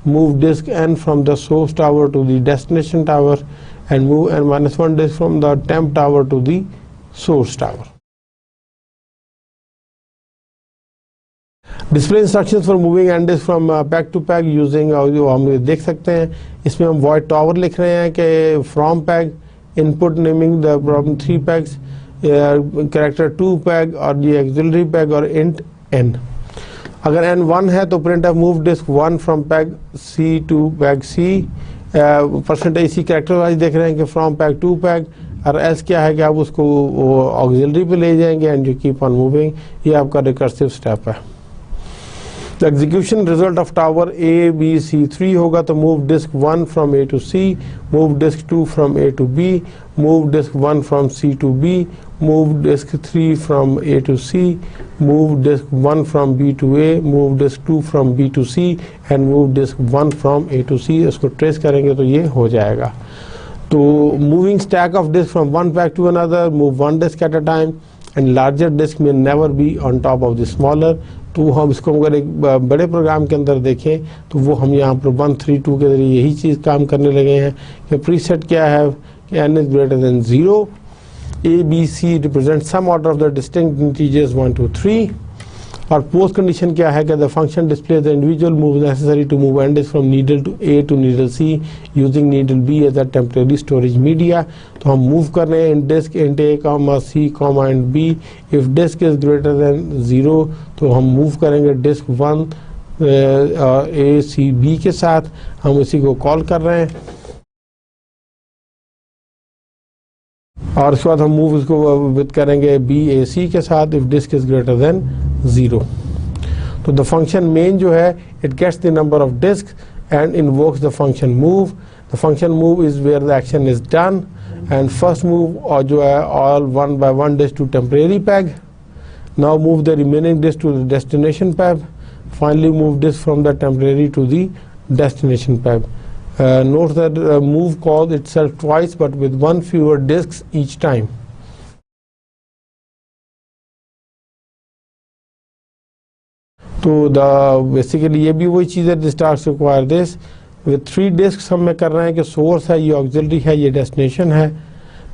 move disk n from the source tower to the destination tower, and move n minus 1 disk from the temp tower to the source tower. Display instructions for moving N disk from peg to peg using, जो हम देख सकते हैं इसमें हम void tower लिख रहे हैं कि from peg input naming the problem 3 pegs character 2 peg और ये एक्सिलरी पैक और इंट n. अगर n 1 है तो print of move disk 1 from peg c to peg c. Percentage C character wise देख रहे हैं कि फ्रॉम पैक टू पैक, और एल्स क्या है कि आप उसको ऑक्सिलरी पे ले जाएंगे and you keep on moving. ये आपका रिकर्सिव स्टेप है. The execution result of tower A, B, C, 3 होगा तो move disk 1 from A to C, move disk 2 from A to B, move disk 1 from C to B, move disk 3 from A to C, move disk 1 from B to A, move disk 2 from B to C, and move disk 1 from A to C. इसको trace करेंगे तो ये हो जाएगा. तो moving stack of disk from one pack to another, move one disk at a time, and larger disk may never be on top of the smaller. तो हम इसको अगर एक बड़े प्रोग्राम के अंदर देखें तो वो हम यहाँ पर 1, 3, 2 के जरिए यही चीज़ काम करने लगे हैं कि प्रीसेट क्या है कि n is greater than 0, A, B, C represent some order of the distinct integers 1, 2, 3, और पोस्ट कंडीशन क्या है कि the function displays the individual move necessary to move n disk from needle to A to needle C using needle B as a temporary storage media. तो हम move कर रहे हैं in disk int A, C, and B. If disk is greater than 0 तो हम move करेंगे disc 1 A, C, B के साथ. हम इसी को कॉल कर रहे हैं और उसके बाद हम मूव इसको विद करेंगे B, A, C के साथ if disk is greater than 0. तो द फंक्शन मेन जो है it gets the number of disk and invokes the function move. The function move is where the action is done, and first move और जो है all one by one disk to temporary peg. Now move the remaining disk to the destination peg. Finally move disk from the temporary to the destination peg. Note that move calls itself twice but with one fewer disks each time. तो basically ये भी वही चीज़ है, this task require this with 3 disk हम में कर रहे हैं कि सोर्स है, ये ऑक्सिलरी है, ये डेस्टिनेशन है।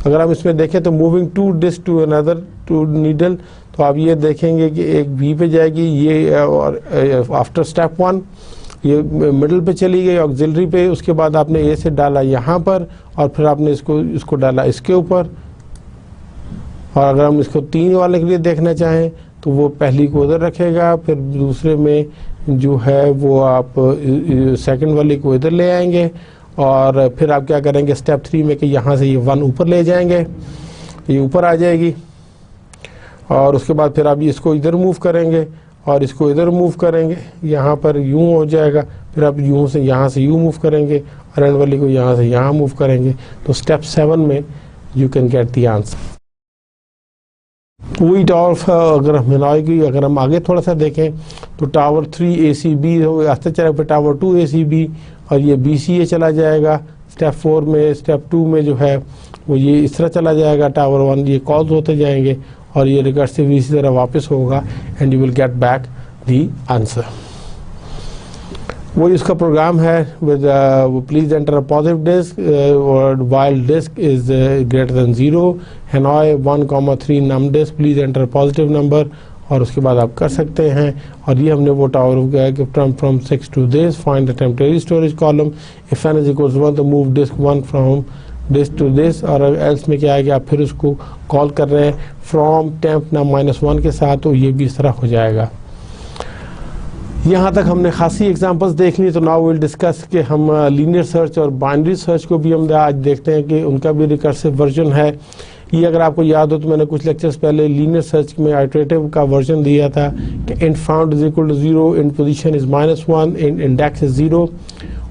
अगर हम इसमें देखें तो moving 2 disk to another to needle, तो आप ये देखेंगे कि एक बी पे जाएगी ये, और आफ्टर स्टेप 1 ये मिडल पे चली गई ऑक्सिलरी पे, उसके बाद आपने ए से डाला यहाँ पर और फिर आपने इसको डाला इसके ऊपर। और अगर हम इसको 3 वाले के लिए देखना चाहें तो वो पहली को उधर रखेगा, फिर दूसरे में जो है वो आप सेकंड वाले को इधर ले आएंगे, और फिर आप क्या करेंगे स्टेप 3 में कि यहाँ से ये 1 ऊपर ले जाएंगे, ये ऊपर आ जाएगी, और उसके बाद फिर आप इसको इधर मूव करेंगे और इसको इधर मूव करेंगे, यहाँ पर यूँ हो जाएगा, फिर आप यूँ से यहाँ से यूँ मूव करेंगे और एंड वाली को यहाँ से यहाँ मूव करेंगे। तो स्टेप 7 में you can get the answer. वही टावर अगर अगर हम आगे थोड़ा सा देखें तो टावर 3 ACB आस्ते चला, फिर टावर 2 ACB और ये BCA चला जाएगा। स्टेप 4 में, स्टेप 2 में जो है वो ये इस तरह चला जाएगा, टावर 1 ये कॉल्स होते जाएंगे और ये रिकर्सिव इसी तरह वापस होगा and you will get back the answer. वो इसका प्रोग्राम है with please enter a positive disk while disk is greater than 0, Hanoi 1,3 num disk please enter positive number, और उसके बाद आप कर सकते हैं। और ये हमने वो टावर हो गया कि from 6 to this find the temporary storage column, if n is equal to 1 तो move disk 1 from this to this, और एल्स में क्या है कि आप फिर उसको कॉल कर रहे हैं फ्रॉम टेम्प ना -1 के साथ, तो ये भी इस तरह हो जाएगा। यहाँ तक हमने खासी एग्जांपल्स देख ली, तो नाउ विल डिस्कस कि हम लीनियर सर्च और बाइनरी सर्च को भी हम आज देखते हैं कि उनका भी रिकर्सिव वर्जन है। ये अगर आपको याद हो तो मैंने कुछ लेक्चर्स पहले लीनियर सर्च में आइटरेटिव का वर्जन दिया था कि int found is equal to 0, int position is -1, int index is 0,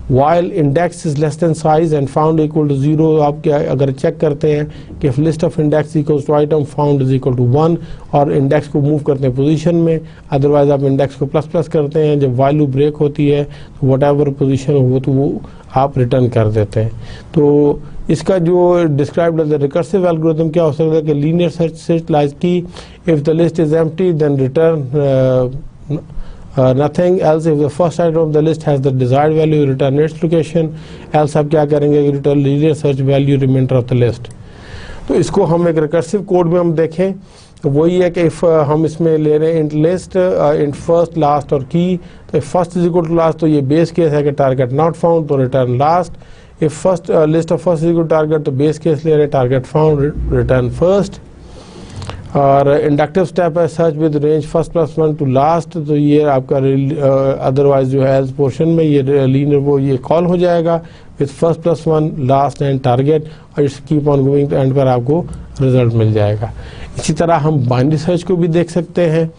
while index is less than size and found equal to 0। आप क्या अगर चेक करते हैं कि if list of index equals to item found is equal to 1 और index को move करते हैं पोजीशन में, अदरवाइज आप इंडेक्स को प्लस करते हैं, जब वैल्यू ब्रेक होती है तो वट एवर पोजिशन हो तो वो आप रिटर्न कर देते हैं। तो इसका जो described as the recursive algorithm क्या हो सकता है कि लीनियर सर्च लाइक की if the list is empty then return nothing else, if the first item of the list has the desired value return its location, else आप क्या करेंगे return linear search value remainder of the list। तो इसको हम एक recursive code में हम देखें तो वही है कि इफ हम इसमें ले रहे हैं int list int first last और की, तो first is equal to last तो ये बेस केस है कि टारगेट नॉट फाउंड तो return last. If first list of first is equal to target तो बेस केस ले रहे हैं टारगेट फाउंड रिटर्न फर्स्ट। और इंडक्टिव स्टेप है search with range first +1 to last, तो ये आपका अदरवाइज जो है एल्स पोर्शन में ये लीनियर वो ये कॉल हो जाएगा with first +1 last and target, और इट्स कीप ऑन गोइंग, तो एंड पर आपको रिजल्ट मिल जाएगा। इसी तरह हम बाइनरी सर्च को भी देख सकते हैं।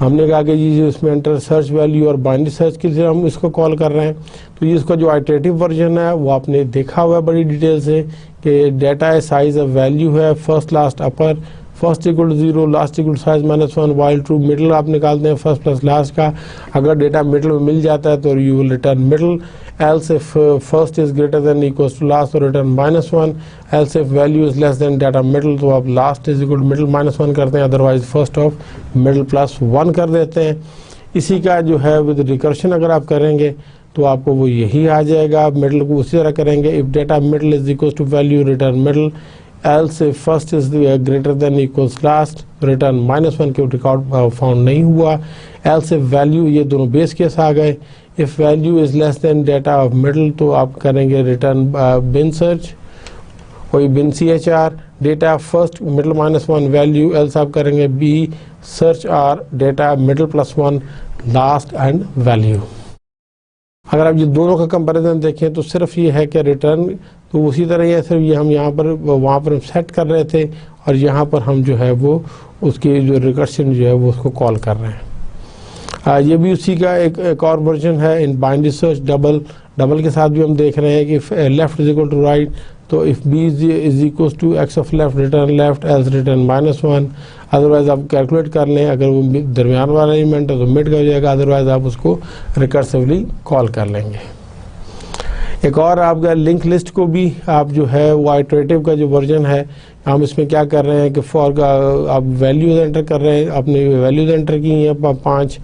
हमने कहा कि ये इसमें एंटर सर्च वैल्यू और बाइनरी सर्च के लिए हम इसको कॉल कर रहे हैं, तो ये इसका जो आइटरेटिव वर्जन है वो आपने देखा हुआ है बड़ी डिटेल से कि डेटा है साइज ऑफ वैल्यू है first last upper, first equal to 0 last equal to size -1 while true, middle आप निकालते हैं फर्स्ट प्लस लास्ट का, अगर डेटा मिडल में मिल जाता है तो you will return middle, else if first is greater than equals to last तो return -1, else if value is less than data middle तो आप last is equal to middle -1 करते हैं, अदरवाइज फर्स्ट ऑफ मिडल +1 कर देते हैं। इसी का जो है विद रिकर्शन अगर आप करेंगे तो आपको वो यही आ जाएगा, मिडल को उसी तरह करेंगे if data middle is equals to value return middle, else if first is greater than equals last return -1 के रिकॉर्ड फाउंड नहीं हुआ, else if value ये दोनों बेस केस आ गए, if value is less than data of middle तो आप करेंगे return bin search वही bin chr, data first middle -1 value, else आप करेंगे b search r data middle +1 last and value. अगर आप ये दोनों का कंपैरिजन देखें तो सिर्फ ये है कि रिटर्न तो उसी तरह ही है, सिर्फ ये हम यहाँ पर वहाँ पर सेट कर रहे थे और यहाँ पर हम जो है वो उसकी जो रिकर्शन जो है वो उसको कॉल कर रहे हैं। ये भी उसी का एक और वर्जन है इन बाइनरी सर्च। डबल के साथ भी हम देख रहे हैं कि left is equal to right, तो if b is equal to x of left return left else return -1। Otherwise आप कैलकुलेट कर लें, अगर वो दरमियान वाला एलिमेंट है तो मिड का हो जाएगा, अदरवाइज आप उसको रिकर्सिवली कॉल कर लेंगे। एक और आपका लिंक लिस्ट को भी आप जो है वो आइटरेटिव का जो वर्जन है, हम इसमें क्या कर रहे हैं कि फॉर का आप वैल्यूज एंटर कर रहे हैं, आपने वैल्यूज एंटर की हैं 5,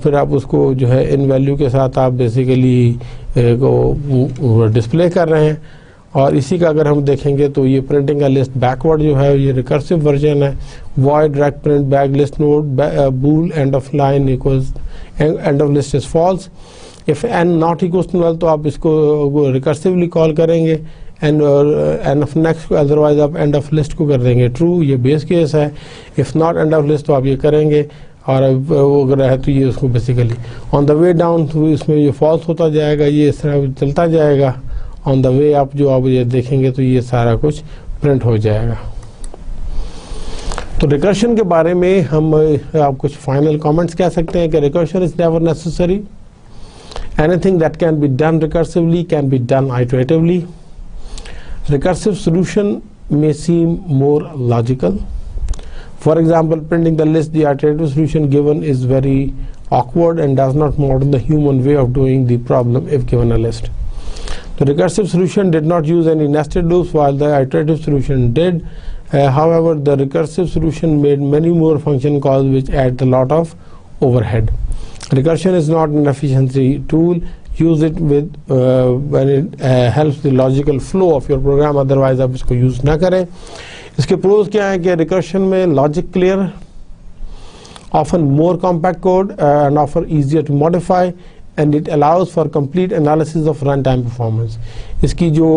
फिर आप उसको जो है इन वैल्यू के साथ आप बेसिकली को डिस्प्ले कर रहे हैं। और इसी का अगर हम देखेंगे तो ये प्रिंटिंग का लिस्ट बैकवर्ड जो है ये रिकर्सिव वर्जन है। Void rec print back list node bool end of line equals end of list is false. If n not equals to null तो आप इसको रिकर्सिवली कॉल करेंगे, एंड ऑफ नेक्स्ट, अदरवाइज आप end of list को कर देंगे true, ये base case है। If not end of list तो आप ये करेंगे, और वो अगर है तो ये उसको basically on the way down तो इसमें ये फॉल्स होता जाएगा, ये इस तरह चलता जाएगा। ऑन द वे आप जो आप ये देखेंगे तो ये सारा कुछ प्रिंट हो जाएगा। तो रिकर्शन के बारे में हम आप कुछ फाइनल कमेंट्स कह सकते हैं कि recursion is never necessary. Anything that can be done recursively can be done iteratively. Recursive solution may seem more logical. For example, printing the list, the iterative solution given is very awkward and does not model the human way of doing the problem if given a list. The recursive solution did not use any nested loops while the iterative solution did. However, the recursive solution made many more function calls which add a lot of overhead. Recursion is not an efficiency tool. Use it with when it helps the logical flow of your program, otherwise आप इसको use ना करें। इसके pros क्या है कि recursion में logic clear, often more compact code and often easier to modify, and it allows for complete analysis of runtime performance. इसकी जो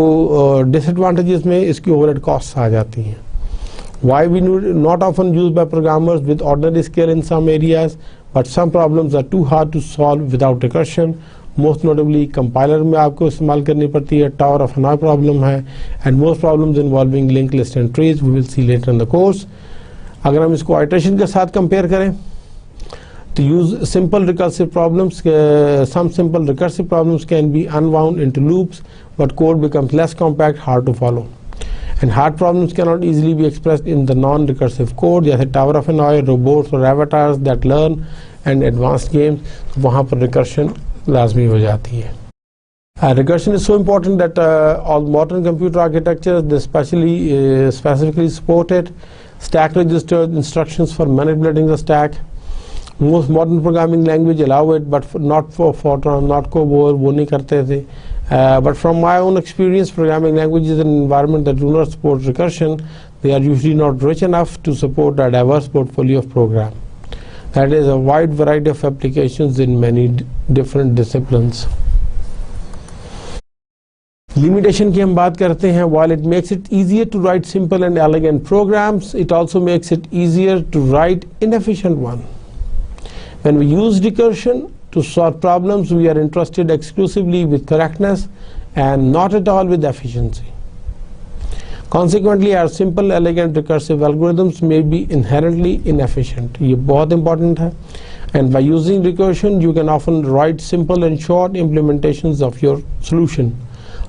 disadvantages में इसकी overhead costs आ जाती हैं। Why we not often used by programmers with ordinary skill in some areas, but some problems are too hard to solve without recursion. Most notably compiler में आपको इस्तेमाल करनी पड़ती है, टावर ऑफ हनॉय प्रॉब्लम है, and most problems involving link list and trees we will see later in the course. अगर हम इसको आइटरेशन के साथ कंपेयर करें तो use simple recursive problems, some simple recursive problems can be unwound into loops but code becomes less compact, hard to follow, and hard problems can not easily be expressed in the non recursive code, जैसे tower of Hanoi, robots और avatars that learn and advanced games, वहाँ पर recursion लाजमी हो जाती है। Recursion is so important that all modern computer architectures they specifically support it. Stack registered instructions for manipulating the stack. Most modern programming language allow it, but not for Fortran, not COBOL, वो नहीं करते थे। But from my own experience, programming languages and environment that do not support recursion, they are usually not rich enough to support a diverse portfolio of programs. That is a wide variety of applications in many different disciplines. Limitation की हम बात करते हैं. While it makes it easier to write simple and elegant programs, it also makes it easier to write inefficient ones. When we use recursion to solve problems, we are interested exclusively with correctness and not at all with efficiency. Consequently, our simple, elegant, recursive algorithms may be inherently inefficient. ये बहुत important है. And by using recursion, you can often write simple and short implementations of your solution.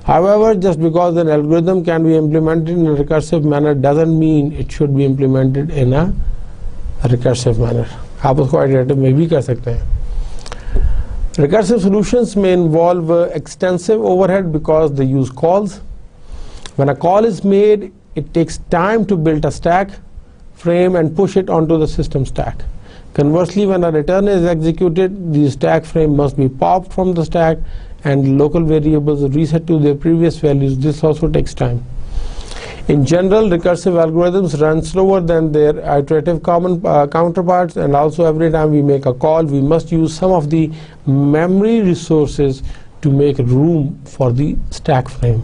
However, just because an algorithm can be implemented in a recursive manner doesn't mean it should be implemented in a recursive manner. आप उसको iterative में भी कर सकते हैं. Recursive solutions may involve extensive overhead because they use calls. When a call is made, it takes time to build a stack frame and push it onto the system stack. Conversely, when a return is executed, the stack frame must be popped from the stack and local variables reset to their previous values. This also takes time. In general, recursive algorithms run slower than their iterative counterparts, and also every time we make a call, we must use some of the memory resources to make room for the stack frame.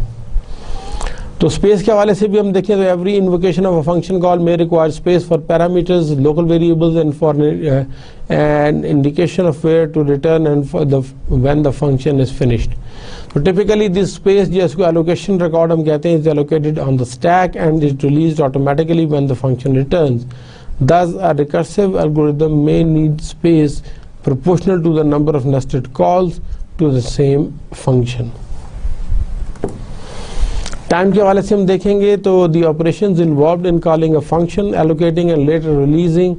तो space के हवाले से भी हम देखें तो every invocation of a function call may require space for parameters, local variables and for an indication of where to return and for the when the function is finished. तो typically this space जिसको allocation record हम कहते हैं is allocated on the stack and is released automatically when the function returns. Thus, a recursive algorithm may need space proportional to the number of nested calls to the same function. Time के हवाले से हम देखेंगे तो the operations involved in calling a function, allocating and later releasing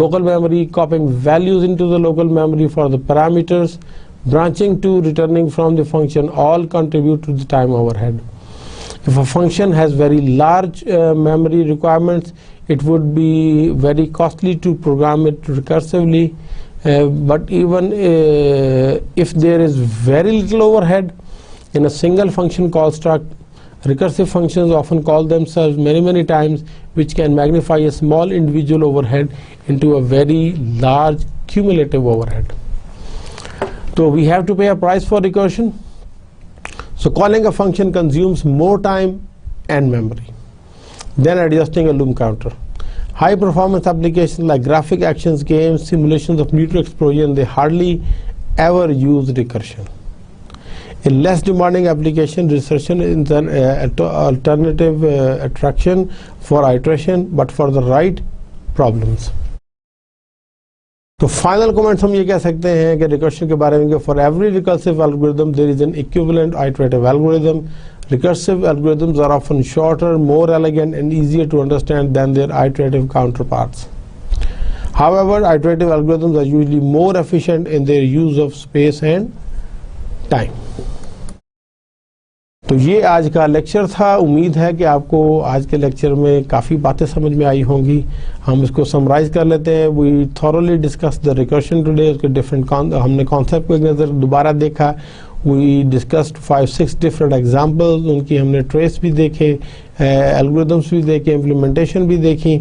local memory, copying values into the local memory for the parameters, branching to returning from the function all contribute to the time overhead. If a function has very large memory requirements, it would be very costly to program it recursively. But even if there is very little overhead in a single function call struct, recursive functions often call themselves many times, which can magnify a small individual overhead into a very large cumulative overhead. So we have to pay a price for recursion. So calling a function consumes more time and memory than adjusting a loom counter. High performance applications like graphic actions, games, simulations of nuclear explosion, they hardly ever use recursion. In less demanding application, recursion is an alternative attraction for iteration, but for the right problems. तो final comments हम ये कह सकते हैं कि recursion के बारे में कि for every recursive algorithm there is an equivalent iterative algorithm. Recursive algorithms are often shorter, more elegant and easier to understand than their iterative counterparts. However, iterative algorithms are usually more efficient in their use of space and time. तो ये आज का lecture था. उम्मीद है कि आपको आज के लेक्चर में काफ़ी बातें समझ में आई होंगी. हम इसको समराइज कर लेते हैं. We thoroughly discuss the recursion today. उसके डिफरेंट हमने कॉन्सेप्ट को एक नज़र दोबारा देखा. We discussed 5-6 different examples. उनकी हमने ट्रेस भी देखे, एल्गोरिथम्स भी देखे, इम्प्लीमेंटेशन भी देखी.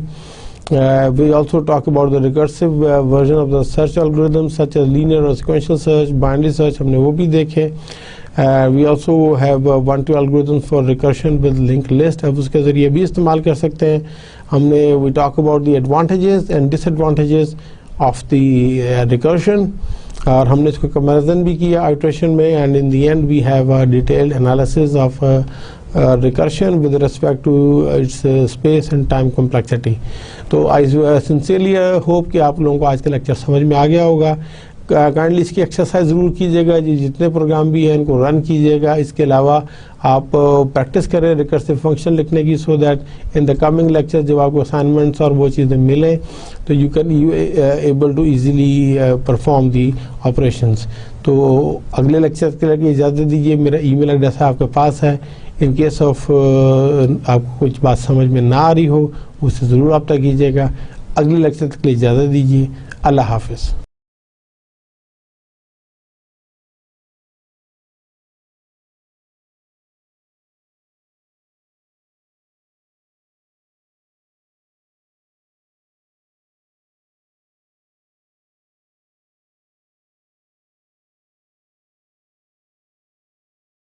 We also talk about the recursive version of the search algorithms such as linear or sequential search, binary search, हमने वो भी देखे. We also have 1-2 algorithms for recursion with linked list. अब उसके ज़रिए भी इस्तेमाल कर सकते हैं. हमने we talk about the advantages and disadvantages of the recursion. और हमने इसको कंपैरिजन भी किया आइट्रेशन में. And in the end we have a detailed analysis of recursion with respect to its space and time complexity. तो I sincerely hope कि आप लोगों को आज का लेक्चर समझ में आ गया होगा. काइंडली इसकी एक्सरसाइज ज़रूर कीजिएगा. जितने प्रोग्राम भी हैं इनको रन कीजिएगा. इसके अलावा आप प्रैक्टिस करें रिकर्सिव फंक्शन लिखने की, so that in the coming lecture जब आपको असाइनमेंट्स और वो चीज़ें मिलें तो you able to easily perform the operations. तो अगले लेक्चर के लिए इजाज़त दीजिए. मेरा ईमेल एड्रेस आपके पास है. इन केस ऑफ आपको कुछ बात समझ में ना आ रही हो उससे ज़रूर रब्ता कीजिएगा. अगले लेक्चर तक के लिए इजाज़त दीजिए. अल्लाह हाफिज़.